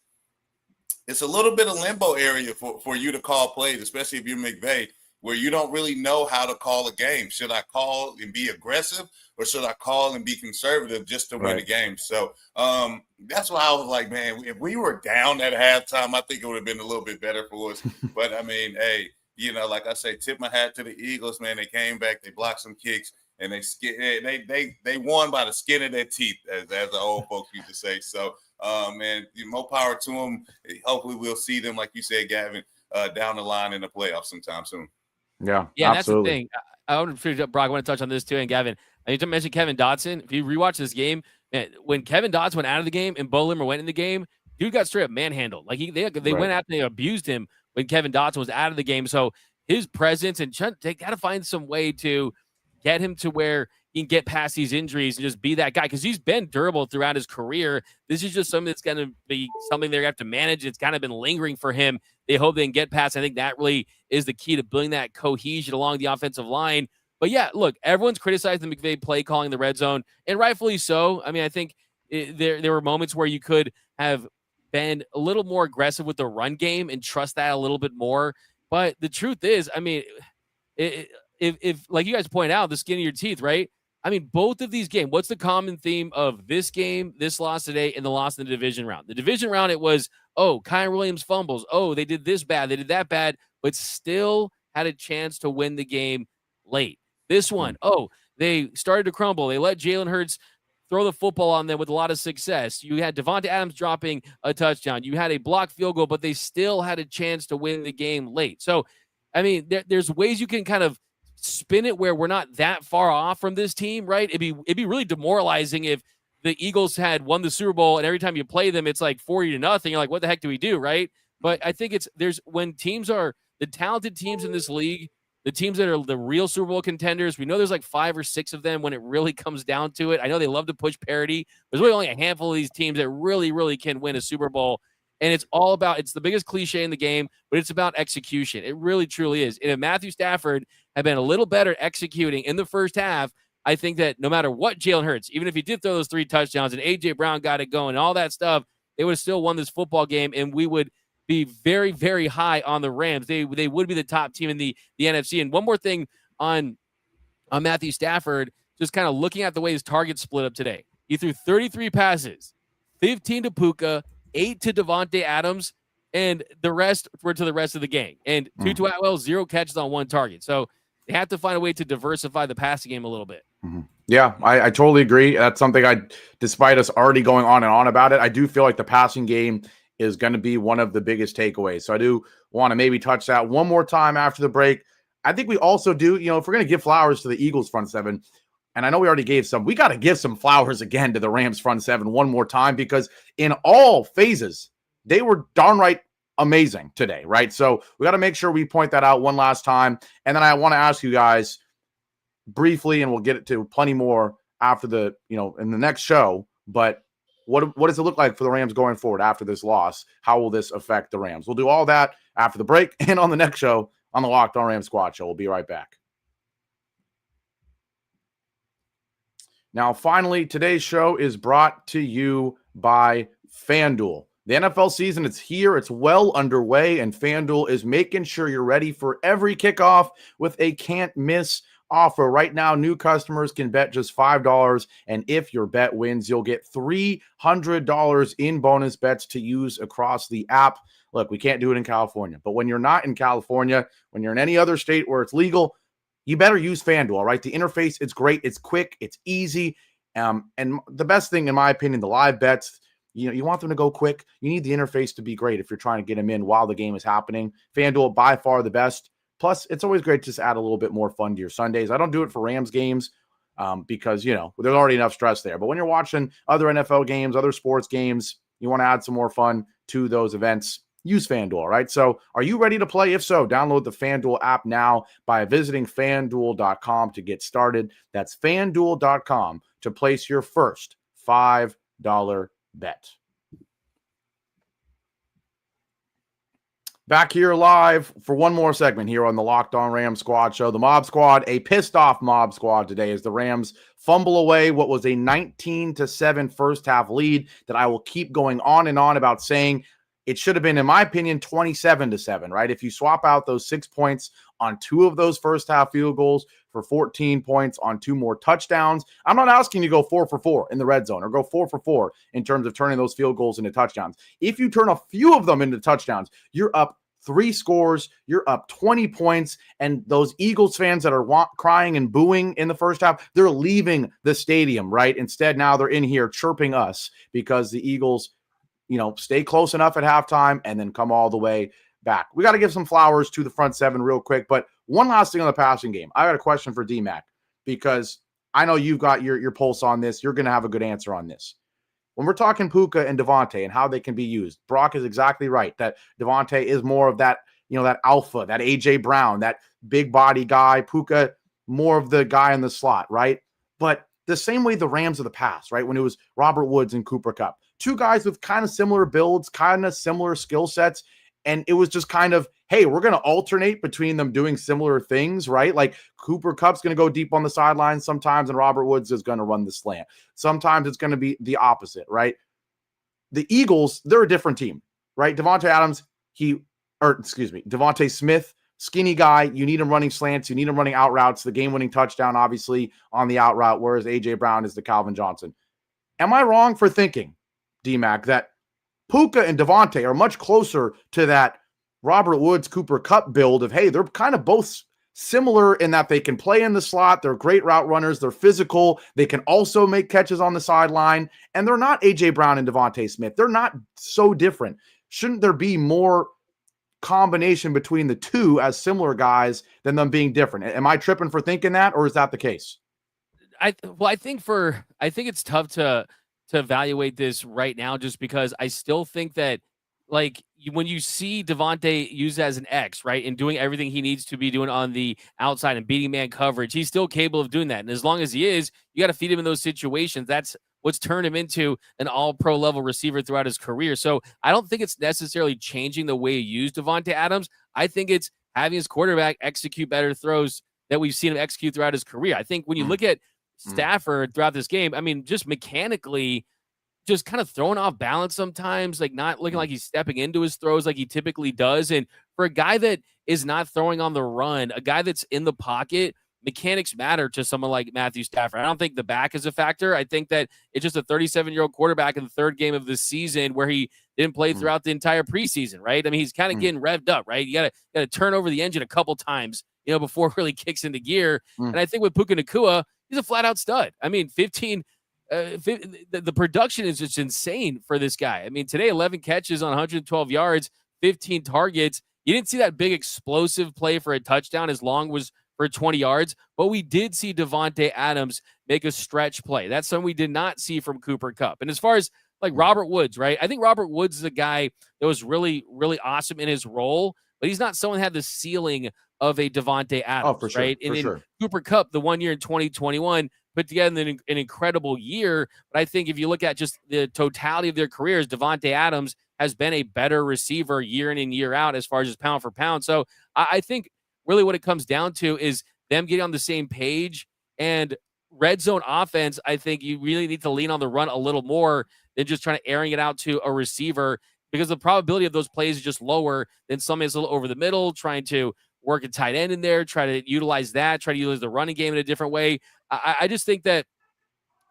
It's a little bit of limbo area for you to call plays, especially if you're McVay, where you don't really know how to call a game. Should I call and be aggressive, or should I call and be conservative just to win the game? So that's why I was like, man, if we were down at halftime, I think it would have been a little bit better for us. But, hey, like I say, tip my hat to the Eagles, man. They came back, they blocked some kicks, and they won by the skin of their teeth, as the old folks used to say. So, man, more power to them. Hopefully we'll see them, like you said, Gavin, down the line in the playoffs sometime soon. Yeah, absolutely. That's the thing. I want to, Brock, I want to touch on this too. And Gavin, I need to mention Kevin Dotson. If you rewatch this game, man, when Kevin Dotson went out of the game and Bo Limmer went in the game, dude got straight up manhandled. Like they went out and they abused him when Kevin Dotson was out of the game. So his presence, and they got to find some way to get him to where he can get past these injuries and just be that guy, because he's been durable throughout his career. This is just something that's going to be something they're going to have to manage. It's kind of been lingering for him. They hope they can get past. I think that really is the key to building that cohesion along the offensive line. But yeah, look, everyone's criticizing the McVay play calling the red zone, and rightfully so. I think there were moments where you could have been a little more aggressive with the run game and trust that a little bit more. But the truth is, if like you guys point out, the skin of your teeth, right? Both of these games, what's the common theme of this game, this loss today, and the loss in the division round? The division round, it was, Kyren Williams fumbles. They did this bad. They did that bad, but still had a chance to win the game late. This one, they started to crumble. They let Jalen Hurts throw the football on them with a lot of success. You had Devontae Adams dropping a touchdown. You had a blocked field goal, but they still had a chance to win the game late. So, I mean, there's ways you can kind of spin it where we're not that far off from this team, right? It'd be really demoralizing if the Eagles had won the Super Bowl and every time you play them, it's like 40-0. You're like, what the heck do we do, right? But I think when teams are the talented teams in this league, the teams that are the real Super Bowl contenders, we know there's like 5 or 6 of them when it really comes down to it. I know they love to push parity. There's really only a handful of these teams that really, really can win a Super Bowl. And it's the biggest cliche in the game, but it's about execution. It really, truly is. And if Matthew Stafford had been a little better executing in the first half, I think that no matter what Jalen Hurts, even if he did throw those 3 touchdowns and A.J. Brown got it going and all that stuff, they would have still won this football game, and we would be very, very high on the Rams. They would be the top team in the NFC. And one more thing on Matthew Stafford, just kind of looking at the way his targets split up today. He threw 33 passes, 15 to Puka, 8 to Devontae Adams, and the rest were to the rest of the gang. And Tutu Atwell, 0 catches on 1 target. So they have to find a way to diversify the passing game a little bit. Mm-hmm. Yeah, I totally agree. That's something despite us already going on and on about it, I do feel like the passing game is going to be one of the biggest takeaways. So I do want to maybe touch that one more time after the break. I think we also do, if we're going to give flowers to the Eagles front seven, and I know we already gave some, we got to give some flowers again to the Rams front seven one more time, because in all phases, they were darn right amazing today, right? So we got to make sure we point that out one last time. And then I want to ask you guys briefly, and we'll get it to plenty more after the, in the next show, but what does it look like for the Rams going forward after this loss? How will this affect the Rams? We'll do all that after the break and on the next show on the Locked On Rams Squad Show. We'll be right back. Now, finally, today's show is brought to you by FanDuel. The NFL season, it's here. It's well underway, and FanDuel is making sure you're ready for every kickoff with a can't-miss offer. Right now, new customers can bet just $5, and if your bet wins, you'll get $300 in bonus bets to use across the app. Look, we can't do it in California, but when you're not in California, when you're in any other state where it's legal, you better use FanDuel, all right? The interface, it's great, it's quick, it's easy, and the best thing, in my opinion, the live bets, you want them to go quick. You need the interface to be great if you're trying to get them in while the game is happening. FanDuel, by far the best. Plus, it's always great to just add a little bit more fun to your Sundays. I don't do it for Rams games because, there's already enough stress there. But when you're watching other NFL games, other sports games, you want to add some more fun to those events, use FanDuel, right? So are you ready to play? If so, download the FanDuel app now by visiting FanDuel.com to get started. That's FanDuel.com to place your first $5 bet. Back here live for one more segment here on the Locked On Rams Squad Show. The Mob Squad, a pissed-off Mob Squad today as the Rams fumble away what was a 19-7 first-half lead that I will keep going on and on about saying it should have been, in my opinion, 27-7, right? If you swap out those 6 points on 2 of those first-half field goals for 14 points on 2 more touchdowns, I'm not asking you to go 4 for 4 in the red zone or go 4 for 4 in terms of turning those field goals into touchdowns. If you turn a few of them into touchdowns, you're up 3 scores, you're up 20 points, and those Eagles fans that are crying and booing in the first half, they're leaving the stadium, right? Instead, now they're in here chirping us because the Eagles, stay close enough at halftime and then come all the way back. We got to give some flowers to the front seven real quick, but one last thing on the passing game. I got a question for D-Mac because I know you've got your pulse on this. You're going to have a good answer on this. When we're talking Puka and Devontae and how they can be used, Brock is exactly right that Devontae is more of that, that alpha, that A.J. Brown, that big body guy. Puka, more of the guy in the slot, right? But the same way the Rams of the past, right? When it was Robert Woods and Cooper Kupp, 2 guys with kind of similar builds, kind of similar skill sets. And it was just kind of, hey, we're going to alternate between them doing similar things, right? Like Cooper Kupp's going to go deep on the sidelines sometimes, and Robert Woods is going to run the slant. Sometimes it's going to be the opposite, right? The Eagles, they're a different team, right? Devontae Smith, skinny guy. You need him running slants. You need him running out routes. The game-winning touchdown, obviously, on the out route, whereas A.J. Brown is the Calvin Johnson. Am I wrong for thinking, D-Mac, that Puka and Devontae are much closer to that Robert Woods, Cooper Kupp build of, hey, they're kind of both similar in that they can play in the slot. They're great route runners. They're physical. They can also make catches on the sideline. And they're not A.J. Brown and Devontae Smith. They're not so different. Shouldn't there be more combination between the two as similar guys than them being different? Am I tripping for thinking that, or is that the case? I think it's tough to evaluate this right now, just because I still think that, like, when you see Devontae used as an X, right, and doing everything he needs to be doing on the outside and beating man coverage, he's still capable of doing that. And as long as he is, you got to feed him in those situations. That's what's turned him into an all-pro level receiver throughout his career. So I don't think it's necessarily changing the way you use Davante Adams. I think it's having his quarterback execute better throws that we've seen him execute throughout his career. I think when you look at Stafford throughout this game, I mean, just mechanically, just kind of throwing off balance sometimes, like not looking like he's stepping into his throws like he typically does. And for a guy that is not throwing on the run, a guy that's in the pocket, mechanics matter to someone like Matthew Stafford. I don't think the back is a factor. I think that it's just a 37-year-old quarterback in the third game of the season where he didn't play throughout the entire preseason, right? I mean, he's kind of getting revved up, right? You gotta turn over the engine a couple times, before it really kicks into gear. And I think with Puka Nacua, he's a flat-out stud. I mean, the production is just insane for this guy. I mean, today, 11 catches on 112 yards, 15 targets. You didn't see that big explosive play for a touchdown as long was for 20 yards, but we did see Davante Adams make a stretch play. That's something we did not see from Cooper Kupp. And as far as like Robert Woods, right? I think Robert Woods is a guy that was really, really awesome in his role, but he's not someone who had the ceiling of a Davante Adams, for sure, right? And for then sure. Cooper Kupp, the 1 year in 2021, put together an incredible year. But I think if you look at just the totality of their careers, Davante Adams has been a better receiver year in and year out as far as just pound for pound. So I think really what it comes down to is them getting on the same page. And red zone offense, I think you really need to lean on the run a little more than just trying to airing it out to a receiver, because the probability of those plays is just lower than somebody that's a little over the middle, trying to work a tight end in there, try to utilize the running game in a different way. I just think that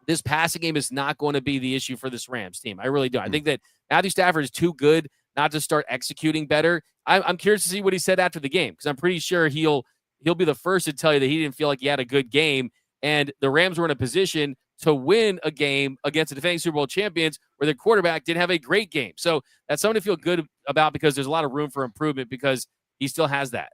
this passing game is not going to be the issue for this Rams team. I really do. I think that Matthew Stafford is too good not to start executing better. I'm curious to see what he said after the game, because I'm pretty sure he'll be the first to tell you that he didn't feel like he had a good game, and the Rams were in a position to win a game against the defending Super Bowl champions where their quarterback didn't have a great game. So that's something to feel good about, because there's a lot of room for improvement, because he still has that.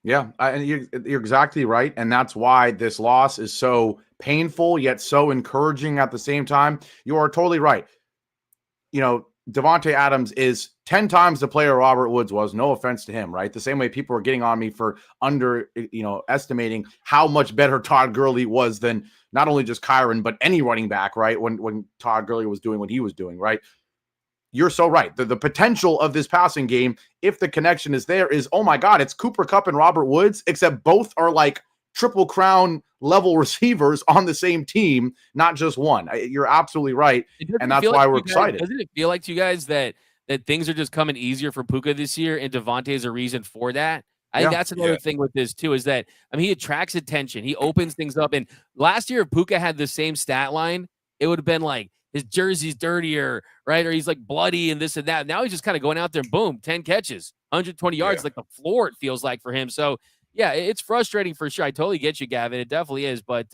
Yeah, and you're exactly right. And that's why this loss is so painful, yet so encouraging at the same time. You are totally right. Davante Adams is 10 times the player Robert Woods was. No offense to him, right? The same way people are getting on me for estimating how much better Todd Gurley was than not only just Kyron, but any running back, right? When Todd Gurley was doing what he was doing, right? You're so right. The potential of this passing game, if the connection is there, is, oh my God, it's Cooper Kupp and Robert Woods, except both are like Triple Crown level receivers on the same team, not just one. You're absolutely right. And that's why we're excited. Doesn't it feel like to you guys that things are just coming easier for Puka this year, and Devontae is a reason for that? I think that's another thing with this too, is that, I mean, he attracts attention. He opens things up. And last year, if Puka had the same stat line, it would have been like, his jersey's dirtier, right? Or he's like bloody and this and that. Now he's just kind of going out there and boom, 10 catches, 120 yards, like the floor, it feels like, for him. So yeah, it's frustrating for sure. I totally get you, Gavin. It definitely is. But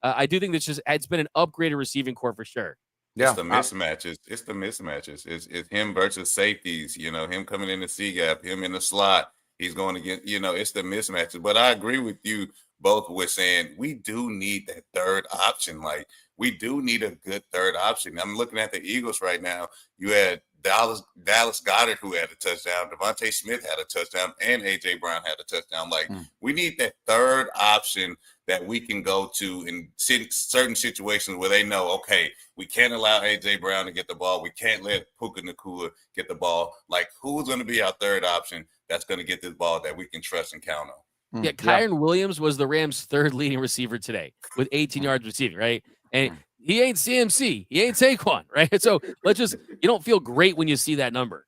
I do think it's been an upgraded receiving core for sure. Yeah, it's the mismatches. It's him versus safeties, him coming in the C gap, him in the slot. He's going to get, it's the mismatches. But I agree with you both with saying we do need that third option. Like, we do need a good third option. I'm looking at the Eagles right now. You had Dallas Goedert, who had a touchdown. Devontae Smith had a touchdown, and A.J. Brown had a touchdown. Like, we need that third option that we can go to in certain situations where they know, okay, we can't allow A.J. Brown to get the ball. We can't let Puka Nacua get the ball. Like, who's going to be our third option that's going to get this ball that we can trust and count on? Yeah, Kyron Williams was the Rams' third leading receiver today with 18 yards receiving, right? And he ain't CMC. He ain't Saquon, right? So you don't feel great when you see that number.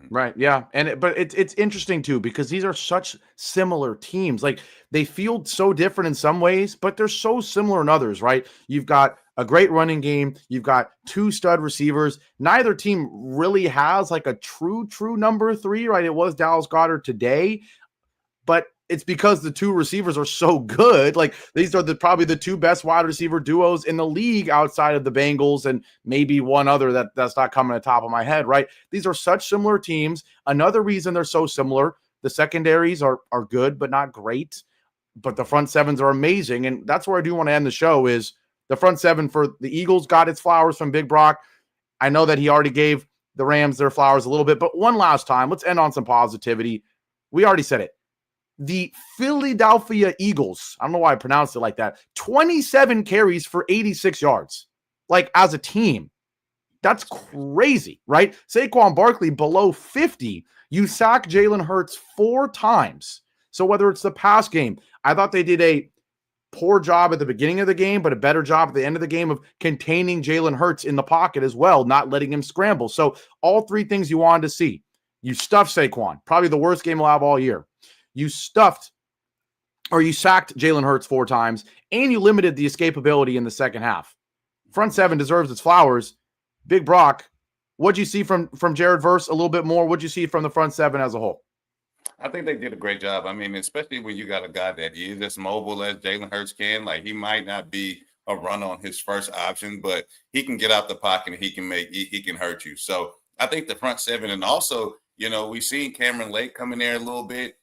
Right. Yeah. But it's interesting too, because these are such similar teams. Like, they feel so different in some ways, but they're so similar in others, right? You've got a great running game. You've got two stud receivers. Neither team really has like a true number three, right? It was Dallas Goedert today, but it's because the two receivers are so good. Like these are probably the two best wide receiver duos in the league outside of the Bengals and maybe one other that's not coming to the top of my head, right? These are such similar teams. Another reason they're so similar, the secondaries are good, but not great. But the front sevens are amazing. And that's where I do want to end the show is the front seven for the Eagles got its flowers from Big Brock. I know that he already gave the Rams their flowers a little bit, but one last time, let's end on some positivity. We already said it. The Philadelphia Eagles, I don't know why I pronounced it like that, 27 carries for 86 yards. Like as a team, that's crazy, right? Saquon Barkley below 50. You sack Jalen Hurts 4 times. So whether it's the pass game, I thought they did a poor job at the beginning of the game, but a better job at the end of the game of containing Jalen Hurts in the pocket as well, not letting him scramble. So all 3 things you wanted to see. You stuffed Saquon, probably the worst game he'll have all year. You sacked Jalen Hurts 4 times, and you limited the escapability in the second half. Front seven deserves its flowers. Big Brock, what'd you see from Jared Verse a little bit more? What'd you see from the front seven as a whole? I think they did a great job. I mean, especially when you got a guy that is as mobile as Jalen Hurts can. Like, he might not be a run on his first option, but he can get out the pocket and he can hurt you. So I think the front seven, and also, we've seen Cameron Lake come in there a little bit,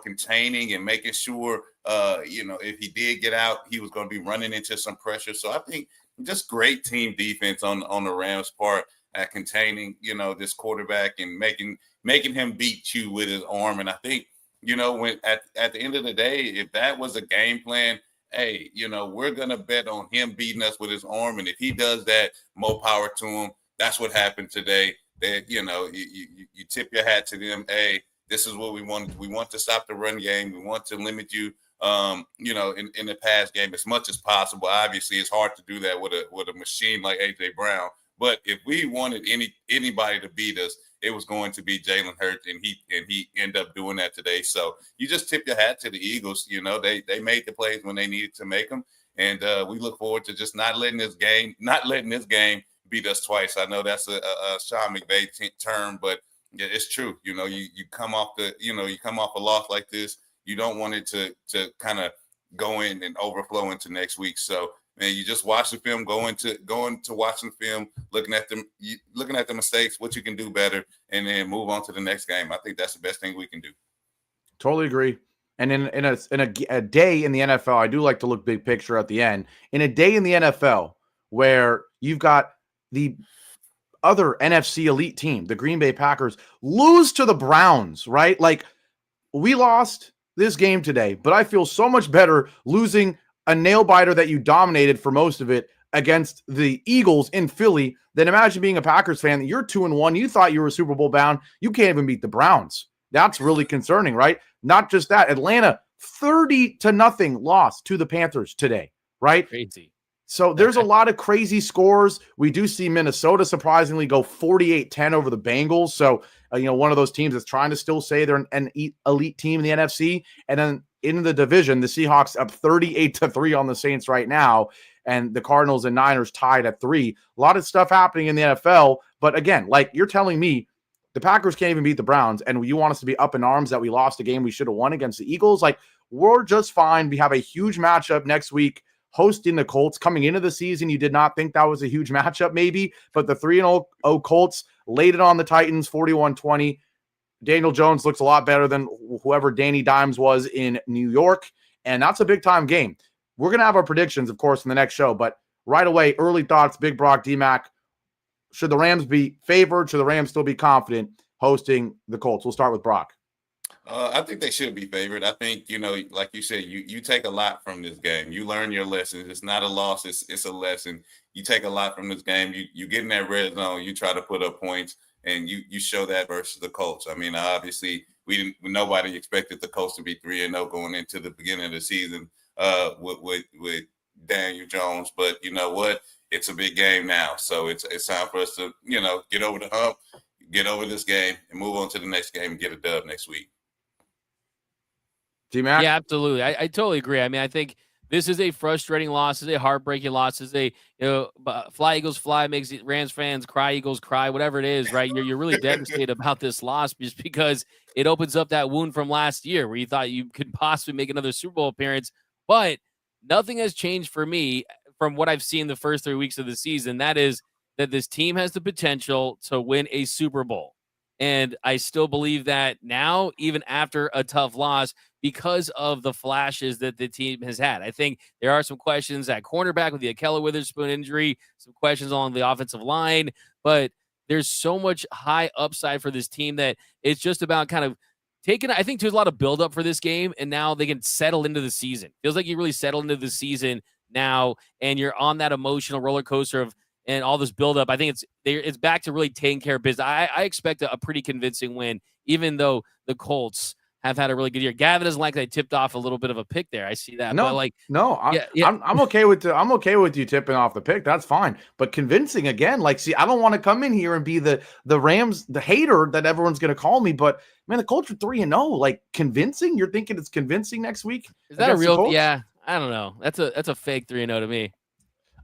containing and making sure, if he did get out, he was going to be running into some pressure. So I think just great team defense on the Rams' part at containing, this quarterback and making him beat you with his arm. And I think, when at the end of the day, if that was a game plan, hey, we're going to bet on him beating us with his arm. And if he does that, more power to him. That's what happened today. That, you tip your hat to them. Hey, this is what we want. We want to stop the run game. We want to limit you, in the pass game as much as possible. Obviously, it's hard to do that with a machine like A.J. Brown. But if we wanted anybody to beat us, it was going to be Jalen Hurts, and he ended up doing that today. So you just tip your hat to the Eagles. They made the plays when they needed to make them, and we look forward to just not letting this game beat us twice. I know that's a Sean McVay term, but yeah, it's true. You come off a loss like this, you don't want it to kind of go in and overflow into next week. So, man, you just watch the film, going to watching the film, looking at the mistakes, what you can do better, and then move on to the next game. I think that's the best thing we can do. Totally agree. And in a day in the NFL, I do like to look big picture at the end. In a day in the NFL where you've got the other NFC elite team, the Green Bay Packers, lose to the Browns, right? Like, we lost this game today, but I feel so much better losing a nail biter that you dominated for most of it against the Eagles in Philly than imagine being a Packers fan that you're 2-1. You thought you were Super Bowl bound. You can't even beat the Browns. That's really concerning, right? Not just that. Atlanta 30-0 loss to the Panthers today, right? Crazy. So there's a lot of crazy scores. We do see Minnesota surprisingly go 48-10 over the Bengals. So, one of those teams that's trying to still say they're an elite team in the NFC. And then in the division, the Seahawks up 38-3 on the Saints right now. And the Cardinals and Niners tied at 3. A lot of stuff happening in the NFL. But again, like, you're telling me the Packers can't even beat the Browns, and you want us to be up in arms that we lost a game we should have won against the Eagles? Like, we're just fine. We have a huge matchup next week hosting the Colts. Coming into the season, you did not think that was a huge matchup maybe, but the 3-0 Colts laid it on the Titans 41-20. Daniel Jones looks a lot better than whoever Danny Dimes was in New York, and that's a big-time game. We're going to have our predictions, of course, in the next show, but right away, early thoughts, Big Brock, D-Mac. Should the Rams be favored? Should the Rams still be confident hosting the Colts? We'll start with Brock. I think they should be favored. I think, like you said, you take a lot from this game. You learn your lessons. It's not a loss. It's a lesson. You take a lot from this game. You get in that red zone. You try to put up points, and you show that versus the Colts. I mean, obviously, nobody expected the Colts to be 3-0 going into the beginning of the season with Daniel Jones. But you know what? It's a big game now. So it's time for us to, get over the hump, get over this game, and move on to the next game and get a dub next week. D-Mac? Yeah, absolutely. I totally agree. I mean, I think this is a frustrating loss. This is a heartbreaking loss. This is a fly Eagles fly makes Rams fans cry, Eagles cry, whatever it is, right? You're really devastated about this loss just because it opens up that wound from last year where you thought you could possibly make another Super Bowl appearance. But nothing has changed for me from what I've seen the first 3 weeks of the season. That is that this team has the potential to win a Super Bowl. And I still believe that now, even after a tough loss, because of the flashes that the team has had. I think there are some questions at cornerback with the Akella Witherspoon injury, some questions along the offensive line, but there's so much high upside for this team that it's just about kind of taking, I think there's a lot of buildup for this game, and now they can settle into the season. Feels like you really settle into the season now, and you're on that emotional roller coaster of and all this buildup. I think it's back to really taking care of business. I expect a pretty convincing win, even though the Colts have had a really good year. Gavin doesn't like that I tipped off a little bit of a pick there. I see that. No, but I'm okay with you tipping off the pick. That's fine. But convincing again, I don't want to come in here and be the Rams, the hater that everyone's going to call me. But man, the Colts are 3-0. Like convincing? You're thinking it's convincing next week? Is that a real? Yeah, I don't know. That's a fake 3-0 to me.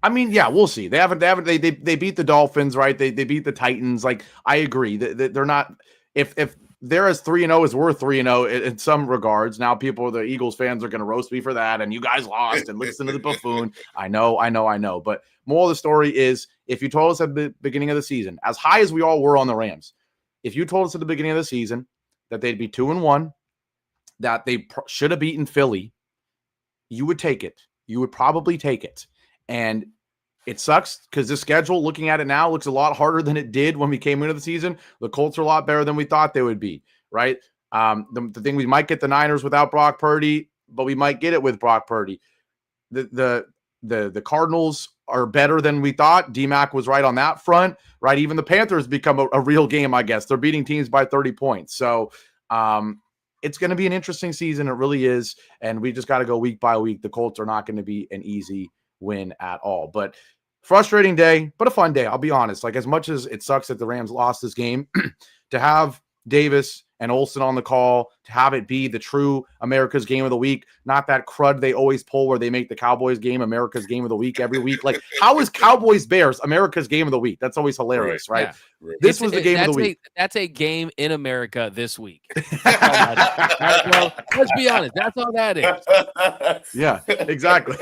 I mean, yeah, we'll see. They beat the Dolphins, right? They beat the Titans. Like, I agree that they're not. If they're as 3-0 is worth 3-0 in some regards. Now, the Eagles fans are going to roast me for that, and you guys lost and listen to the buffoon. I know. But moral of the story is, if you told us at the beginning of the season, as high as we all were on the Rams, if you told us at the beginning of the season that they'd be 2-1, that they should have beaten Philly, you would take it. You would probably take it. And it sucks because the schedule, looking at it now, looks a lot harder than it did when we came into the season. The Colts are a lot better than we thought they would be, right? The thing, we might get the Niners without Brock Purdy, but we might get it with Brock Purdy. The Cardinals are better than we thought. D-Mac was right on that front, right? Even the Panthers become a real game, I guess. They're beating teams by 30 points. So it's going to be an interesting season. It really is. And we just got to go week by week. The Colts are not going to be an easy win at all. But frustrating day, but a fun day. I'll be honest. Like, as much as it sucks that the Rams lost this game, to have Davis and Olsen on the call, to have it be the true America's game of the week, not that crud they always pull where they make the Cowboys game America's game of the week every week. Like, how is Cowboys Bears America's game of the week? That's always hilarious, right? Yeah. This was the game of the week. That's a game in America this week. Well, let's be honest. That's all that is. Yeah, exactly.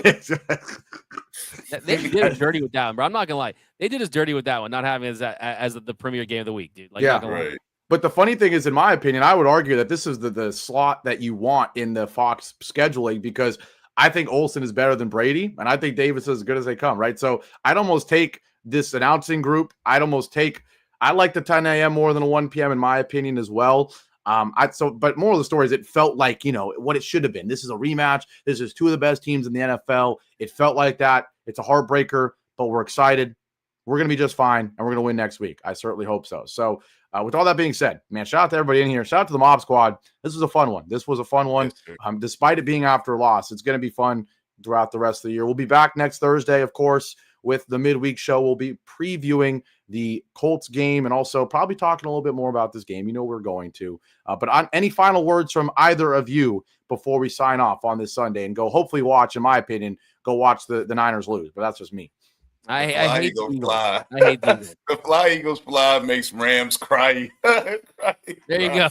They did us dirty with that one, bro. I'm not gonna lie. They did us dirty with that one, not having it as the premier game of the week, dude. Like, yeah, right. But the funny thing is, in my opinion, I would argue that this is the slot that you want in the Fox scheduling, because I think Olsen is better than Brady, and I think Davis is as good as they come, right? So I'd almost take this announcing group. I like the 10 a.m. more than a 1 p.m. in my opinion as well. But moral of the story is, it felt like, what it should have been. This is a rematch. This is two of the best teams in the NFL. It felt like that. It's a heartbreaker, but we're excited. We're going to be just fine, and we're going to win next week. I certainly hope so. So with all that being said, man, shout out to everybody in here. Shout out to the Mob Squad. This was a fun one. Despite it being after a loss, it's going to be fun throughout the rest of the year. We'll be back next Thursday, of course, with the midweek show. We'll be previewing the Colts game and also probably talking a little bit more about this game. We're going to. But on any final words from either of you before we sign off on this Sunday and go hopefully watch, in my opinion, go watch the Niners lose. But that's just me. I hate fly. I hate the Fly Eagles fly makes Rams cry. There you go.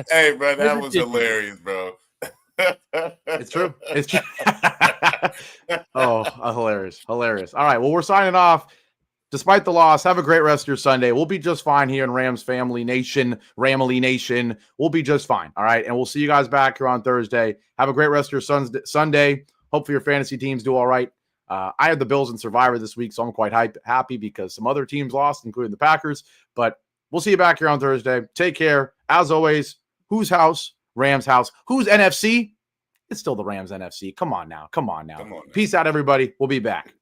Hey, bro, that was hilarious, bro. It's true. Oh, hilarious. All right. Well, we're signing off. Despite the loss, have a great rest of your Sunday. We'll be just fine here in Rams Family Nation, Ramily Nation. We'll be just fine. All right. And we'll see you guys back here on Thursday. Have a great rest of your Sunday. Hopefully your fantasy teams do all right. I had the Bills and Survivor this week, so I'm quite happy because some other teams lost, including the Packers. But we'll see you back here on Thursday. Take care. As always, whose house? Rams house. Whose NFC? It's still the Rams NFC. Come on now. Peace out, everybody. We'll be back.